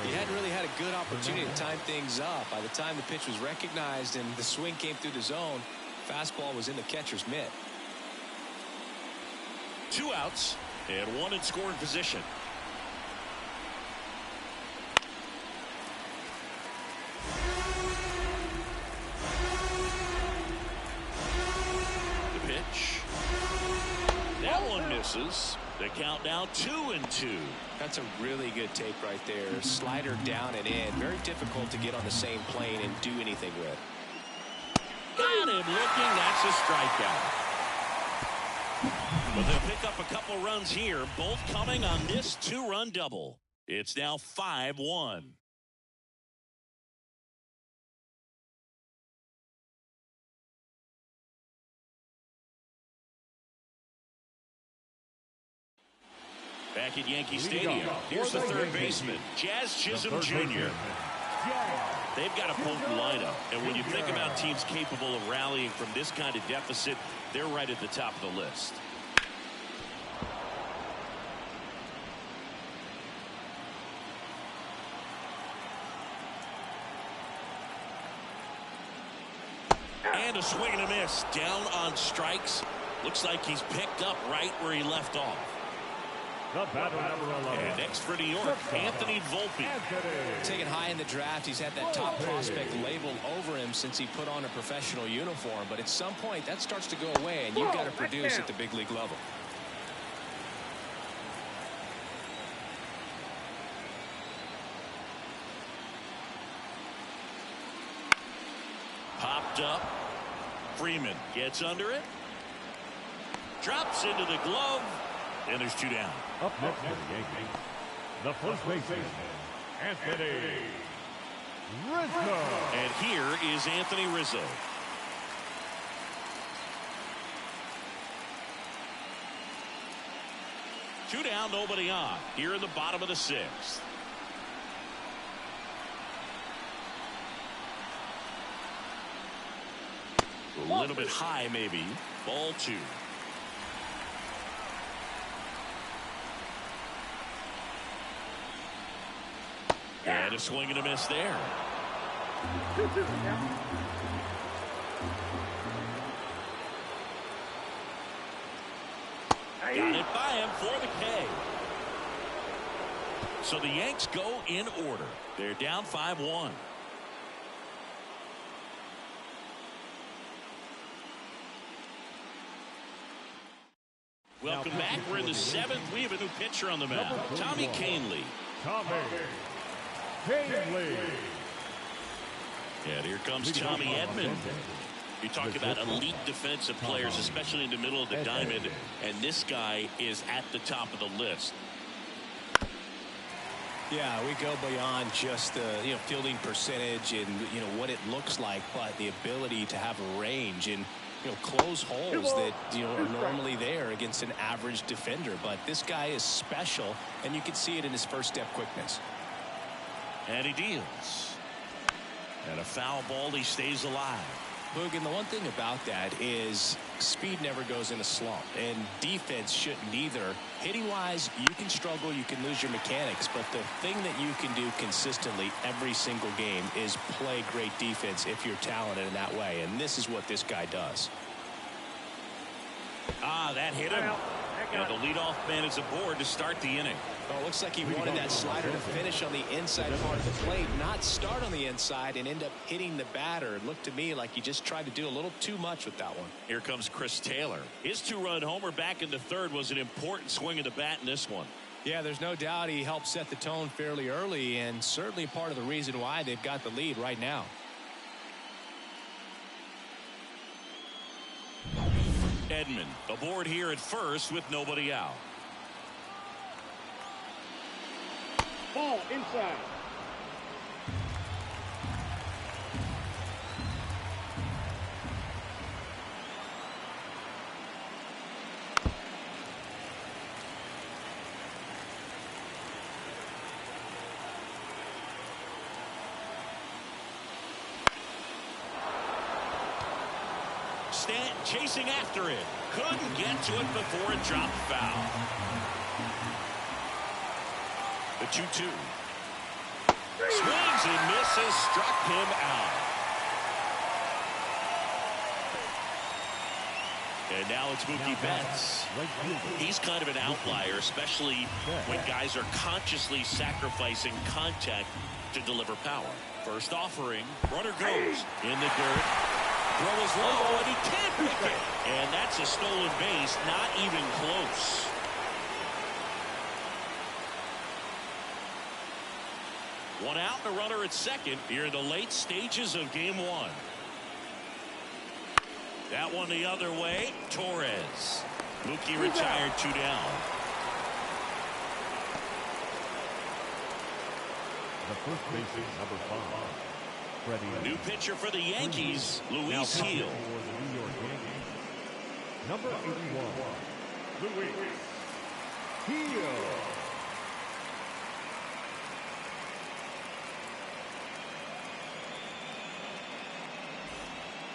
[SPEAKER 2] he hadn't really had a good opportunity to time things up. By the time the pitch was recognized and the swing came through the zone, fastball was in the catcher's mitt.
[SPEAKER 1] 2 outs and 1 in scoring position. The pitch. That one misses. The count now 2-2.
[SPEAKER 2] That's a really good take right there. Slider down and in. Very difficult to get on the same plane and do anything with.
[SPEAKER 1] Got him looking. That's a strikeout. But they'll pick up a couple runs here, both coming on this 2-run double. It's now 5-1. Back at Yankee Stadium, here's the third baseman, Jazz Chisholm Jr. They've got a potent lineup, and when you think about teams capable of rallying from this kind of deficit, they're right at the top of the list. And a swing and a miss. Down on strikes. Looks like he's picked up right where he left off.
[SPEAKER 3] The batter, number 11.
[SPEAKER 1] And next for New York, Anthony Volpe.
[SPEAKER 2] Taken high in the draft, he's had that top prospect labeled over him since he put on a professional uniform. But at some point, that starts to go away, and you've got to produce at the big league level.
[SPEAKER 1] Popped up. Freeman gets under it. Drops into the glove. And there's 2 down.
[SPEAKER 3] Up next for the Yankees, the first baseman, Anthony Rizzo.
[SPEAKER 1] And here is Anthony Rizzo. Two down, nobody on. Here in the bottom of the 6th. A little bit high, maybe. Ball 2. And a swing and a miss there. Got it by him for the K. So the Yanks go in order. They're down 5-1. Welcome back. We're in the 7th. We have a new pitcher on the mound. Tommy Kahnle.
[SPEAKER 3] Tommy Kahnle.
[SPEAKER 1] And here comes Tommy Edman. You talk about elite defensive players, especially in the middle of the diamond, and this guy is at the top of the list.
[SPEAKER 2] Yeah, we go beyond just the fielding percentage and what it looks like, but the ability to have a range and close holes that are normally there against an average defender. But this guy is special, and you can see it in his first step quickness.
[SPEAKER 1] And he deals. And a foul ball. He stays alive.
[SPEAKER 2] Boog, and the one thing about that is speed never goes in a slump, and defense shouldn't either. Hitting wise, you can struggle, you can lose your mechanics, but the thing that you can do consistently every single game is play great defense if you're talented in that way, and this is what this guy does.
[SPEAKER 1] That hit him. And the leadoff man is aboard to start the inning.
[SPEAKER 2] Well, it looks like he wanted that slider to finish on the inside part of the plate, not start on the inside and end up hitting the batter. It looked to me like he just tried to do a little too much with that one.
[SPEAKER 1] Here comes Chris Taylor. His two-run homer back into third was an important swing of the bat in this one.
[SPEAKER 2] Yeah, there's no doubt he helped set the tone fairly early, and certainly part of the reason why they've got the lead right now.
[SPEAKER 1] Edman aboard here at first with nobody out.
[SPEAKER 4] Ball inside.
[SPEAKER 1] Stanton chasing after it. Couldn't get to it before it dropped foul. The 2-2. Swings and misses. Struck him out. And now it's Mookie Betts. He's kind of an outlier, especially when guys are consciously sacrificing contact to deliver power. First offering. Runner goes in the dirt. Throw is low, and he can't pick it. And that's a stolen base, not even close. One out, and a runner at second here in the late stages of game one. That one the other way. Torres. Mookie retired, 2 down.
[SPEAKER 3] The first baseman, number 5.
[SPEAKER 1] New pitcher for the Yankees, Luis Gil.
[SPEAKER 3] For the New York Yankees, number 81, Luis Gil.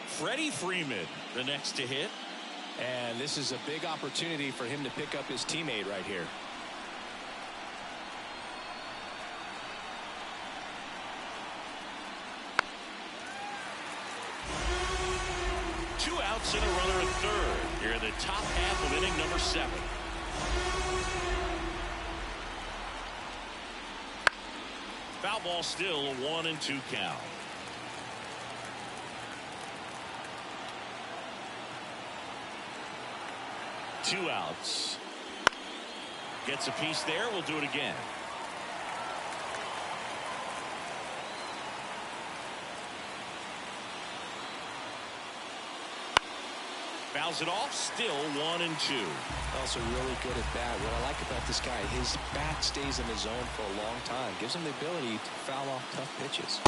[SPEAKER 1] Freddie Freeman, the next to hit.
[SPEAKER 2] And this is a big opportunity for him to pick up his teammate right here.
[SPEAKER 1] Two outs and a runner at third. Here in the top half of inning number 7. Foul ball still, a 1-2 count. Two outs. Gets a piece there. We'll do it again. Fouls it off. Still 1-2.
[SPEAKER 2] Also really good at bat. What I like about this guy, his bat stays in the zone for a long time. Gives him the ability to foul off tough pitches.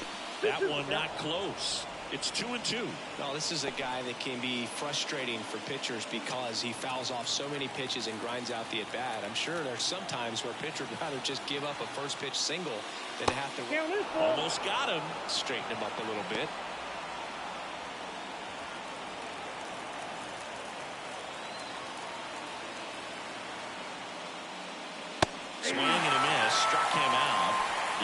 [SPEAKER 1] That one not close. It's 2-2.
[SPEAKER 2] No, this is a guy that can be frustrating for pitchers because he fouls off so many pitches and grinds out the at-bat. I'm sure there's some times where pitchers would rather just give up a first pitch single than to have to
[SPEAKER 1] almost got him.
[SPEAKER 2] Straighten him up a little bit.
[SPEAKER 1] Swing and a miss. Struck him out.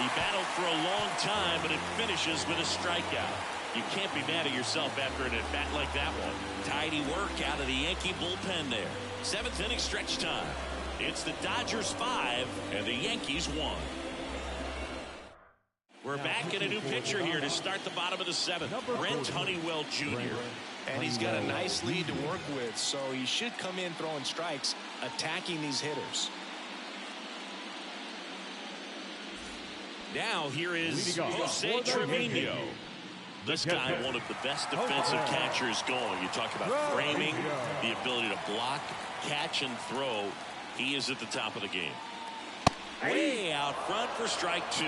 [SPEAKER 1] He battled for a long time, but it finishes with a strikeout. You can't be mad at yourself after an at-bat like that one. Tidy work out of the Yankee bullpen there. 7th inning stretch time. It's the Dodgers 5 and the Yankees 1. We're back in a new pitcher here to start the bottom of the 7th. Brent Honeywell Jr.
[SPEAKER 2] And he's got a nice lead to work with, so he should come in throwing strikes, attacking these hitters.
[SPEAKER 1] Now here is Jose Trevino. This guy, one of the best defensive catchers going. You talk about framing, the ability to block, catch, and throw. He is at the top of the game. way out front for strike 2.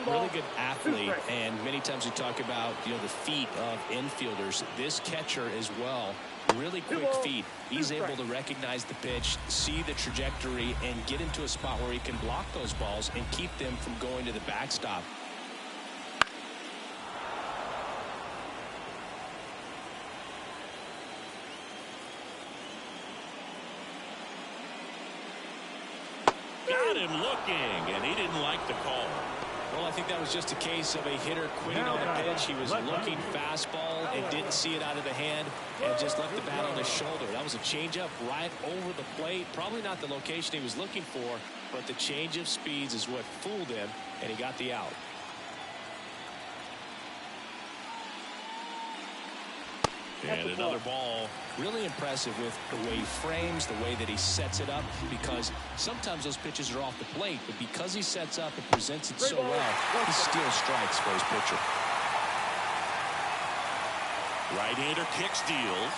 [SPEAKER 2] Really good athlete, and many times we talk about the feet of infielders. This catcher as well, really quick feet. He's able to recognize the pitch, see the trajectory, and get into a spot where he can block those balls and keep them from going to the backstop.
[SPEAKER 1] Got him looking, and he didn't like the call.
[SPEAKER 2] Well, I think that was just a case of a hitter quitting on the pitch. He was looking fastball and didn't see it out of the hand and just left the bat on his shoulder. That was a changeup right over the plate. Probably not the location he was looking for, but the change of speeds is what fooled him, and he got the out.
[SPEAKER 1] And another ball.
[SPEAKER 2] Really impressive with the way he frames, the way that he sets it up, because sometimes those pitches are off the plate, but because he sets up and presents it so well, he steals strikes for his pitcher.
[SPEAKER 1] Right-hander kicks, deals.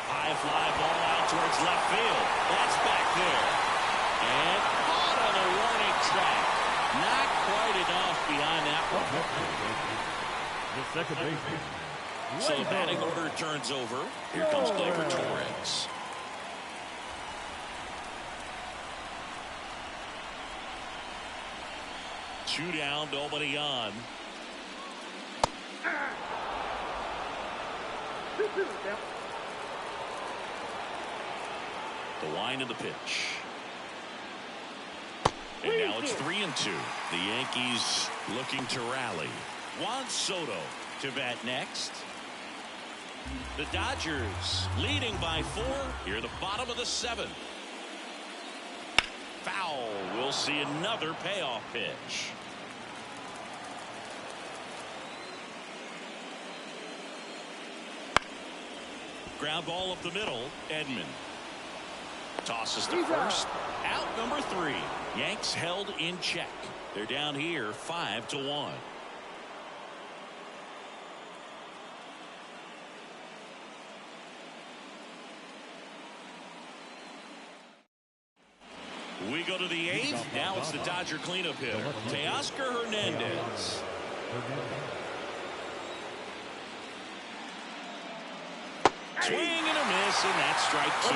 [SPEAKER 1] High fly ball out towards left field. That's back there. And caught on the warning track. Not quite enough behind that one.
[SPEAKER 3] The second baseman.
[SPEAKER 1] So the batting order turns over. Here comes Gleyber Torres. Two down, nobody on. The line of the pitch. And now it's 3-2. The Yankees looking to rally. Juan Soto to bat next. The Dodgers leading by 4 here at the bottom of the 7th. Foul. We'll see another payoff pitch. Ground ball up the middle. Edman tosses to first. Out number 3. Yanks held in check. They're down here 5-1. We go to the 8th. Now it's the Dodger cleanup hitter, Teoscar Hernandez. Swing and a miss, and that's strike 2.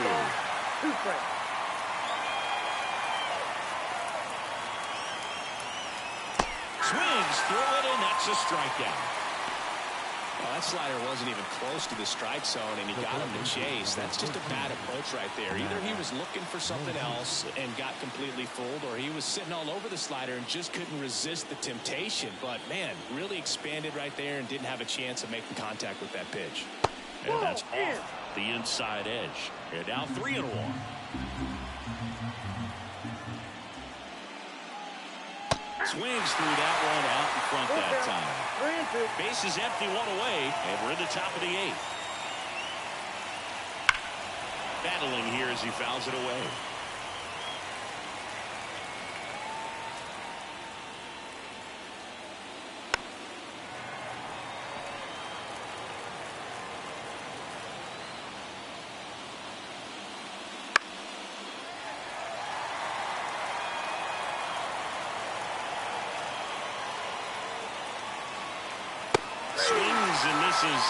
[SPEAKER 1] Swings through it, and that's a strikeout.
[SPEAKER 2] Well, that slider wasn't even close to the strike zone, and he got him to chase. That's just a bad approach right there. Either he was looking for something else and got completely fooled, or he was sitting all over the slider and just couldn't resist the temptation. But, man, really expanded right there and didn't have a chance of making contact with that pitch.
[SPEAKER 1] And that's off the inside edge. And now 3-1. Swings through that one out in front that time. Base is empty, 1 away, and we're in the top of the 8th. Battling here as he fouls it away. And misses.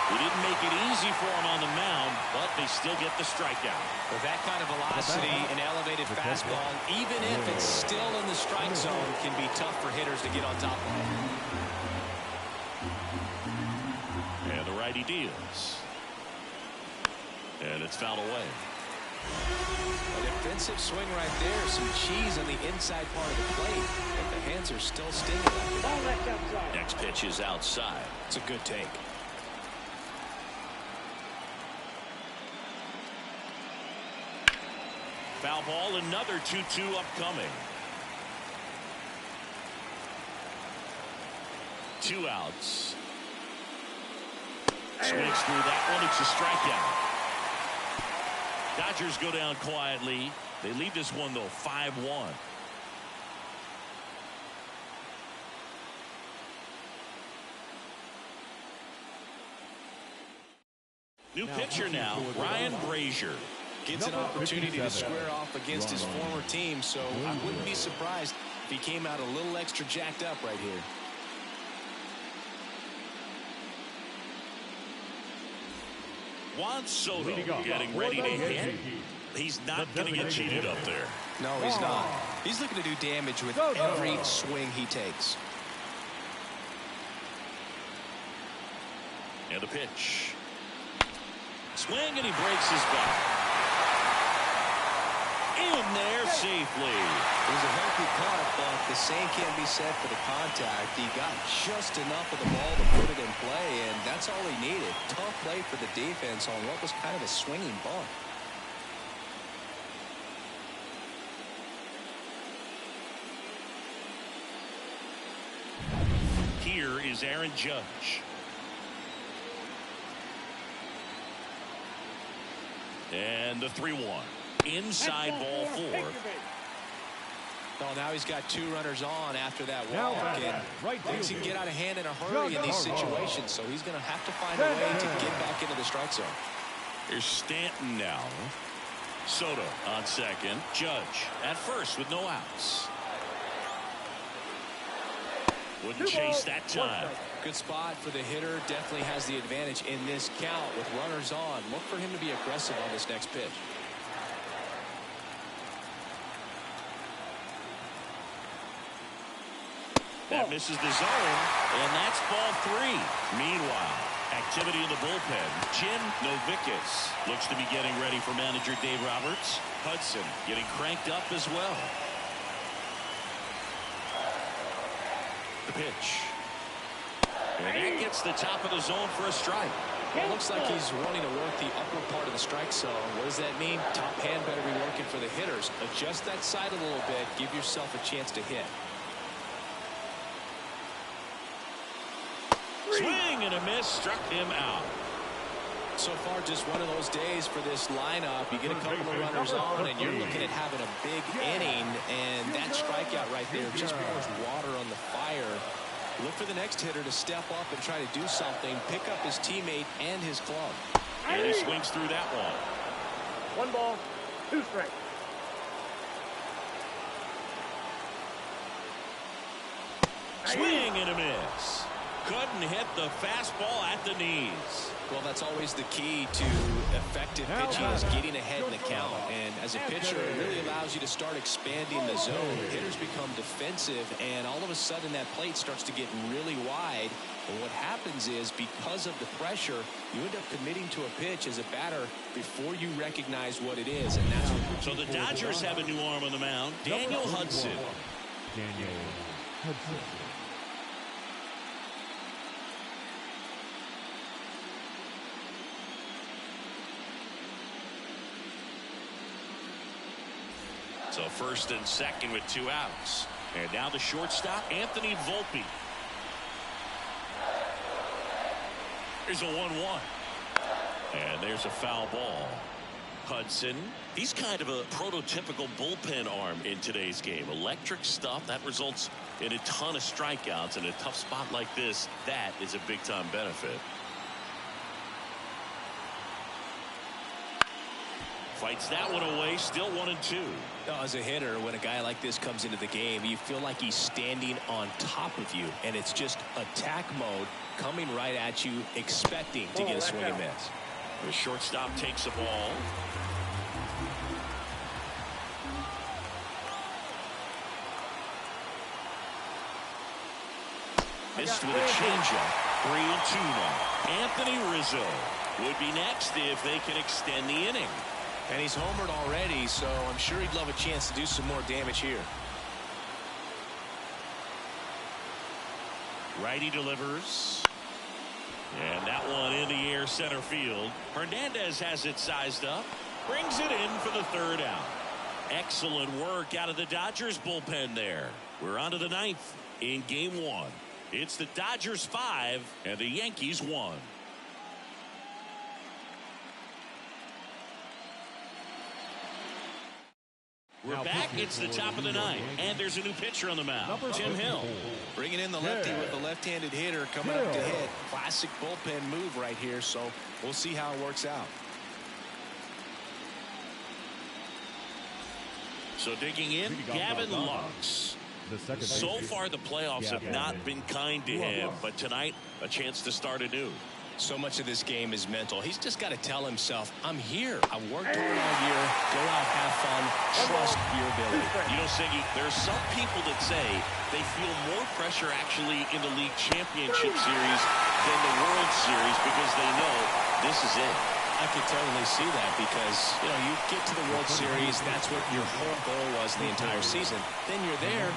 [SPEAKER 1] He didn't make it easy for him on the mound, but they still get the strikeout.
[SPEAKER 2] With that kind of velocity and elevated fastball, even if it's still in the strike zone, can be tough for hitters to get on top of.
[SPEAKER 1] And the righty deals. And it's fouled away.
[SPEAKER 2] A defensive swing right there. Some cheese on the inside part of the plate, but the hands are still stinging.
[SPEAKER 1] Next pitch is outside.
[SPEAKER 2] It's a good take.
[SPEAKER 1] Foul ball, another 2-2 upcoming. 2 outs. Swings through that one. It's a strikeout. Dodgers go down quietly. They lead this one, though, 5-1. New pitcher now, Ryan Brazier.
[SPEAKER 2] Gets an opportunity to square off against his former team, so I wouldn't be surprised if he came out a little extra jacked up right here.
[SPEAKER 1] Juan Soto getting ready to hit. He's not going to get cheated up there.
[SPEAKER 2] No, he's not. He's looking to do damage with every swing he takes.
[SPEAKER 1] And the pitch. Swing, and he breaks his back. In there safely.
[SPEAKER 2] It was a healthy cut, but the same can't be said for the contact. He got just enough of the ball to put it in play, and that's all he needed. Tough play for the defense on what was kind of a swinging bunt.
[SPEAKER 1] Here is Aaron Judge. And the 3-1. Inside ball 4.
[SPEAKER 2] Well, now he's got 2 runners on after that walk, and things can get out of hand in a hurry in these situations, so he's going to have to find a way to get back into the strike zone.
[SPEAKER 1] Here's Stanton now. Soto on second. Judge at first with no outs. Wouldn't chase that time.
[SPEAKER 2] Good spot for the hitter. Definitely has the advantage in this count with runners on. Look for him to be aggressive on this next pitch.
[SPEAKER 1] That misses the zone, and that's ball 3. Meanwhile, activity in the bullpen. Jim Novickus looks to be getting ready for manager Dave Roberts. Hudson getting cranked up as well. The pitch. And that gets the top of the zone for a strike.
[SPEAKER 2] It looks like he's wanting to work the upper part of the strike zone. What does that mean? Top hand better be working for the hitters. Adjust that side a little bit. Give yourself a chance to hit.
[SPEAKER 1] Swing and a miss, struck him out.
[SPEAKER 2] So far, just one of those days for this lineup. You get a couple of runners on, and you're looking at having a big inning, and that strikeout right there just pours water on the fire. Look for the next hitter to step up and try to do something, pick up his teammate and his glove.
[SPEAKER 1] And he swings through that one.
[SPEAKER 4] 1 ball, 2 strikes.
[SPEAKER 1] Swing and a miss. Couldn't hit the fastball at the knees.
[SPEAKER 2] Well, that's always the key to effective pitching, is getting ahead in the count. And as a pitcher, it really allows you to start expanding the zone. Hitters become defensive, and all of a sudden that plate starts to get really wide. And what happens is, because of the pressure, you end up committing to a pitch as a batter before you recognize what it is. And that's what.
[SPEAKER 1] So the Dodgers have a new arm on the mound, Daniel Hudson.
[SPEAKER 3] Daniel Hudson.
[SPEAKER 1] So first and second with 2 outs. And now the shortstop, Anthony Volpe. Here's a 1-1. And there's a foul ball. Hudson, he's kind of a prototypical bullpen arm in today's game. Electric stuff that results in a ton of strikeouts. In a tough spot like this, that is a big-time benefit. Fights that one away, still 1-2.
[SPEAKER 2] As a hitter, when a guy like this comes into the game, you feel like he's standing on top of you, and it's just attack mode coming right at you, expecting to get a swing and miss.
[SPEAKER 1] The shortstop takes a ball. Missed with a changeup. 3-2 now. Anthony Rizzo would be next if they can extend the inning.
[SPEAKER 2] And he's homered already, so I'm sure he'd love a chance to do some more damage here.
[SPEAKER 1] Righty delivers. And that one in the air center field. Hernandez has it sized up. Brings it in for the 3rd out. Excellent work out of the Dodgers bullpen there. We're on to the 9th in game 1. It's the Dodgers 5 and the Yankees 1. We're back. It's the top of the 9th, and there's a new pitcher on the mound, Tim Hill.
[SPEAKER 2] Bringing in the lefty with the left-handed hitter coming up to hit. Classic bullpen move right here, so we'll see how it works out.
[SPEAKER 1] So digging in, Gavin Lux. So far, the playoffs have not been kind to him, but tonight, a chance to start anew.
[SPEAKER 2] So much of this game is mental. He's just got to tell himself, I'm here. I've worked hard all year. Go out, have fun, trust your ability.
[SPEAKER 1] You know, Siggy, there are some people that say they feel more pressure actually in the league championship series than the World Series because they know this is it.
[SPEAKER 2] I could totally see that because, you know, you get to the World Series, that's what your whole goal was the entire season. Then you're there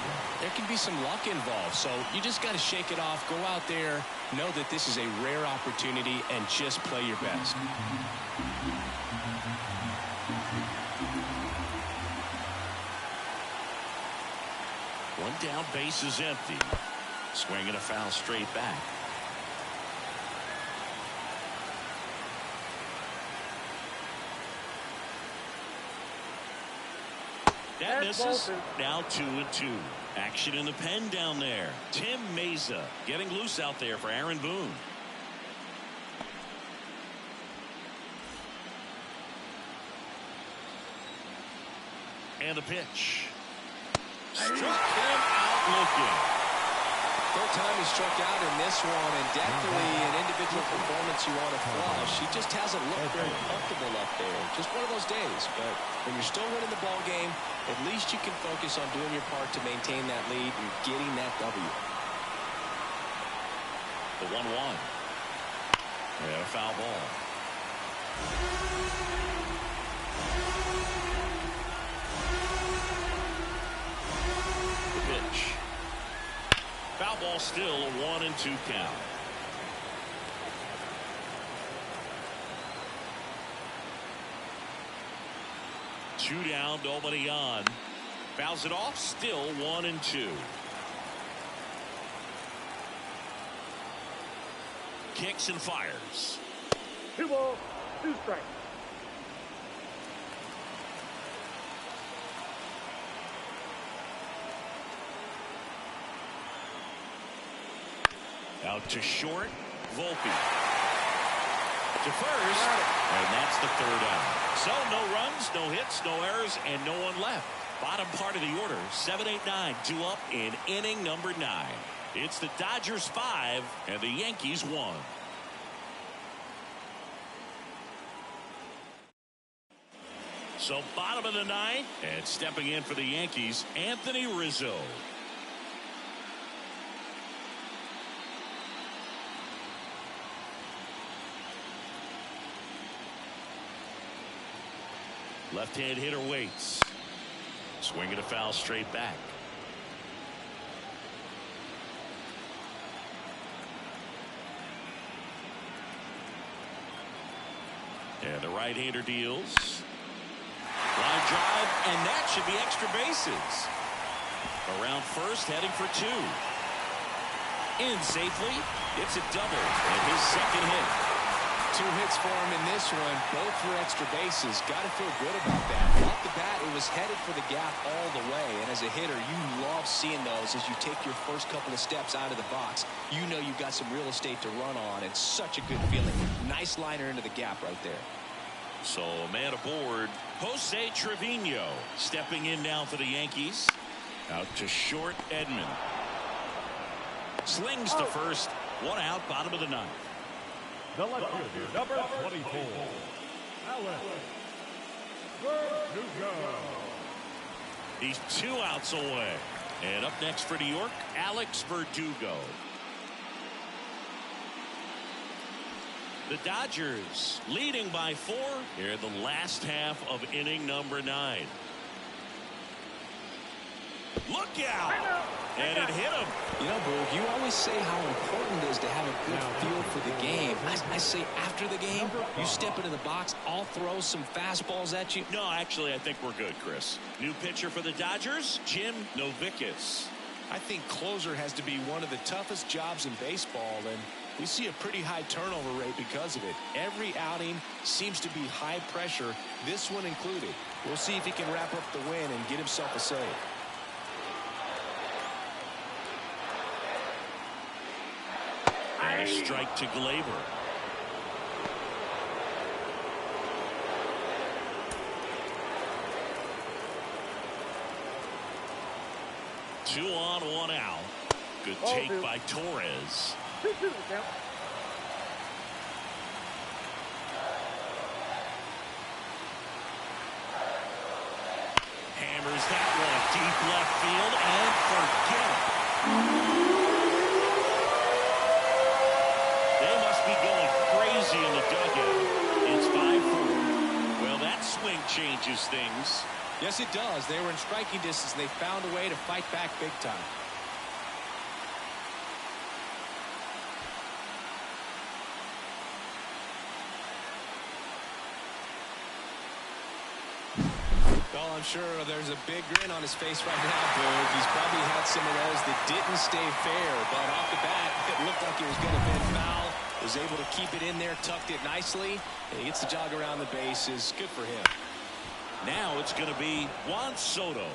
[SPEAKER 2] can be some luck involved. So you just got to shake it off, go out there, know that this is a rare opportunity, and just play your best.
[SPEAKER 1] One down, base is empty. Swinging a foul straight back. That misses. Now 2-2. Action in the pen down there. Tim Meza getting loose out there for Aaron Boone. And the pitch. Struck him out looking.
[SPEAKER 2] Third time he struck out in this one, and definitely an individual performance you want to flush. He just hasn't looked very comfortable up there. Just one of those days. But when you're still winning the ball game, at least you can focus on doing your part to maintain that lead and getting that W.
[SPEAKER 1] The 1-1. And a foul ball. The pitch. Foul ball, still a 1-2 count. Two down, nobody on. Fouls it off, still 1-2. Kicks and fires.
[SPEAKER 4] 2 balls, 2 strikes.
[SPEAKER 1] Out to short, Volpe. To first, and that's the third out. So no runs, no hits, no errors, and no one left. Bottom part of the order, 7-8-9, 2 up in inning number 9. It's the Dodgers 5 and the Yankees 1. So bottom of the 9th, and stepping in for the Yankees, Anthony Rizzo. Left-hand hitter waits. Swinging a foul straight back. And the right-hander deals. Line drive, and that should be extra bases. Around first, heading for 2. In safely. It's a double, and his second hit.
[SPEAKER 2] 2 hits for him in this one, both for extra bases. Got to feel good about that. Off the bat, it was headed for the gap all the way. And as a hitter, you love seeing those as you take your first couple of steps out of the box. You know you've got some real estate to run on. It's such a good feeling. Nice liner into the gap right there.
[SPEAKER 1] So a man aboard, Jose Trevino, stepping in now for the Yankees. Out to short, Edman. Slings to first. 1 out, bottom of the 9th.
[SPEAKER 3] The left fielder, number 24, Alex Verdugo.
[SPEAKER 1] He's 2 outs away. And up next for New York, Alex Verdugo. The Dodgers leading by 4 here in the last half of inning number 9. Look out! And it hit him.
[SPEAKER 2] You know, Boog, you always say how important it is to have a good feel for the game. I say after the game, you step into the box, I'll throw some fastballs at you.
[SPEAKER 1] No, actually, I think we're good, Chris. New pitcher for the Dodgers, Jim Novickus.
[SPEAKER 2] I think closer has to be one of the toughest jobs in baseball, and we see a pretty high turnover rate because of it. Every outing seems to be high pressure, this one included. We'll see if he can wrap up the win and get himself a save.
[SPEAKER 1] And a strike to Glaber. 2 on, 1 out. Good take by Torres.
[SPEAKER 4] 2-2 the count.
[SPEAKER 1] Hammers that one deep left field and forget it. They must be going crazy in the dugout. It's 5-4. Well, that swing changes things.
[SPEAKER 2] Yes, it does. They were in striking distance. They found a way to fight back big time. Well, I'm sure there's a big grin on his face right now, Boog. He's probably had some of those that didn't stay fair, but off the bat, it looked like it was going to bend foul. Was able to keep it in there, tucked it nicely, and he gets the jog around the bases. Good for him.
[SPEAKER 1] Now it's going to be Juan Soto.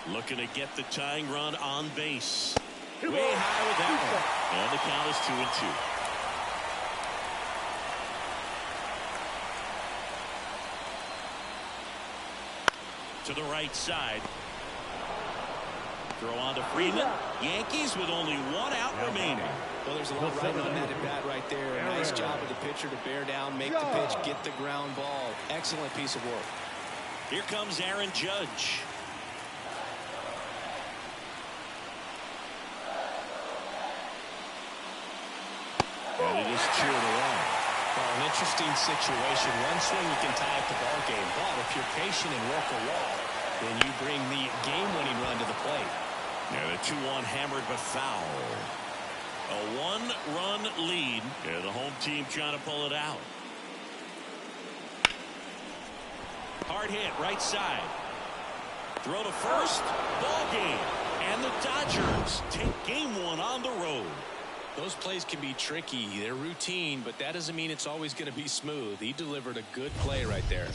[SPEAKER 1] Looking to get the tying run on base. Way high with that one. And the count is 2-2. To the right side. Throw on to Freeman. Yankees with only 1 out remaining.
[SPEAKER 2] Well, there's a lot riding on that at bat right there. A nice job of the pitcher to bear down, make the pitch, get the ground ball. Excellent piece of work.
[SPEAKER 1] Here comes Aaron Judge. And it is cheered away.
[SPEAKER 2] Well, an interesting situation. One swing you can tie up the ball game, but if you're patient and work a wall, then you bring the game-winning run to the plate.
[SPEAKER 1] Yeah, the 2-1 hammered but foul. A 1-run lead. Yeah, the home team trying to pull it out. Hard hit right side. Throw to first. Ball game. And the Dodgers take game 1 on the road.
[SPEAKER 2] Those plays can be tricky. They're routine, but that doesn't mean it's always going to be smooth. He delivered a good play right there.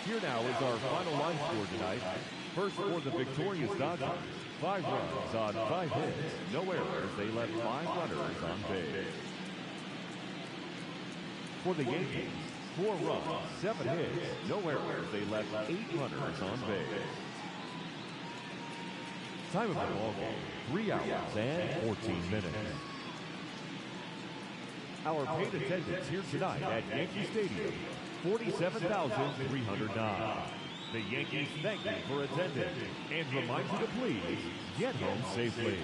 [SPEAKER 3] Here now is our final line score tonight. First for the victorious Dodgers, 5 runs on 5 hits, no errors. They left 5 runners on base. For the Yankees, 4 runs, 7 hits, no errors. They left 8 runners on base. Time of the ball game, 3 hours and 14 minutes. Our paid attendance here tonight at Yankee Stadium, 47,309. The Yankees thank you for attending and remind you to please get home safely.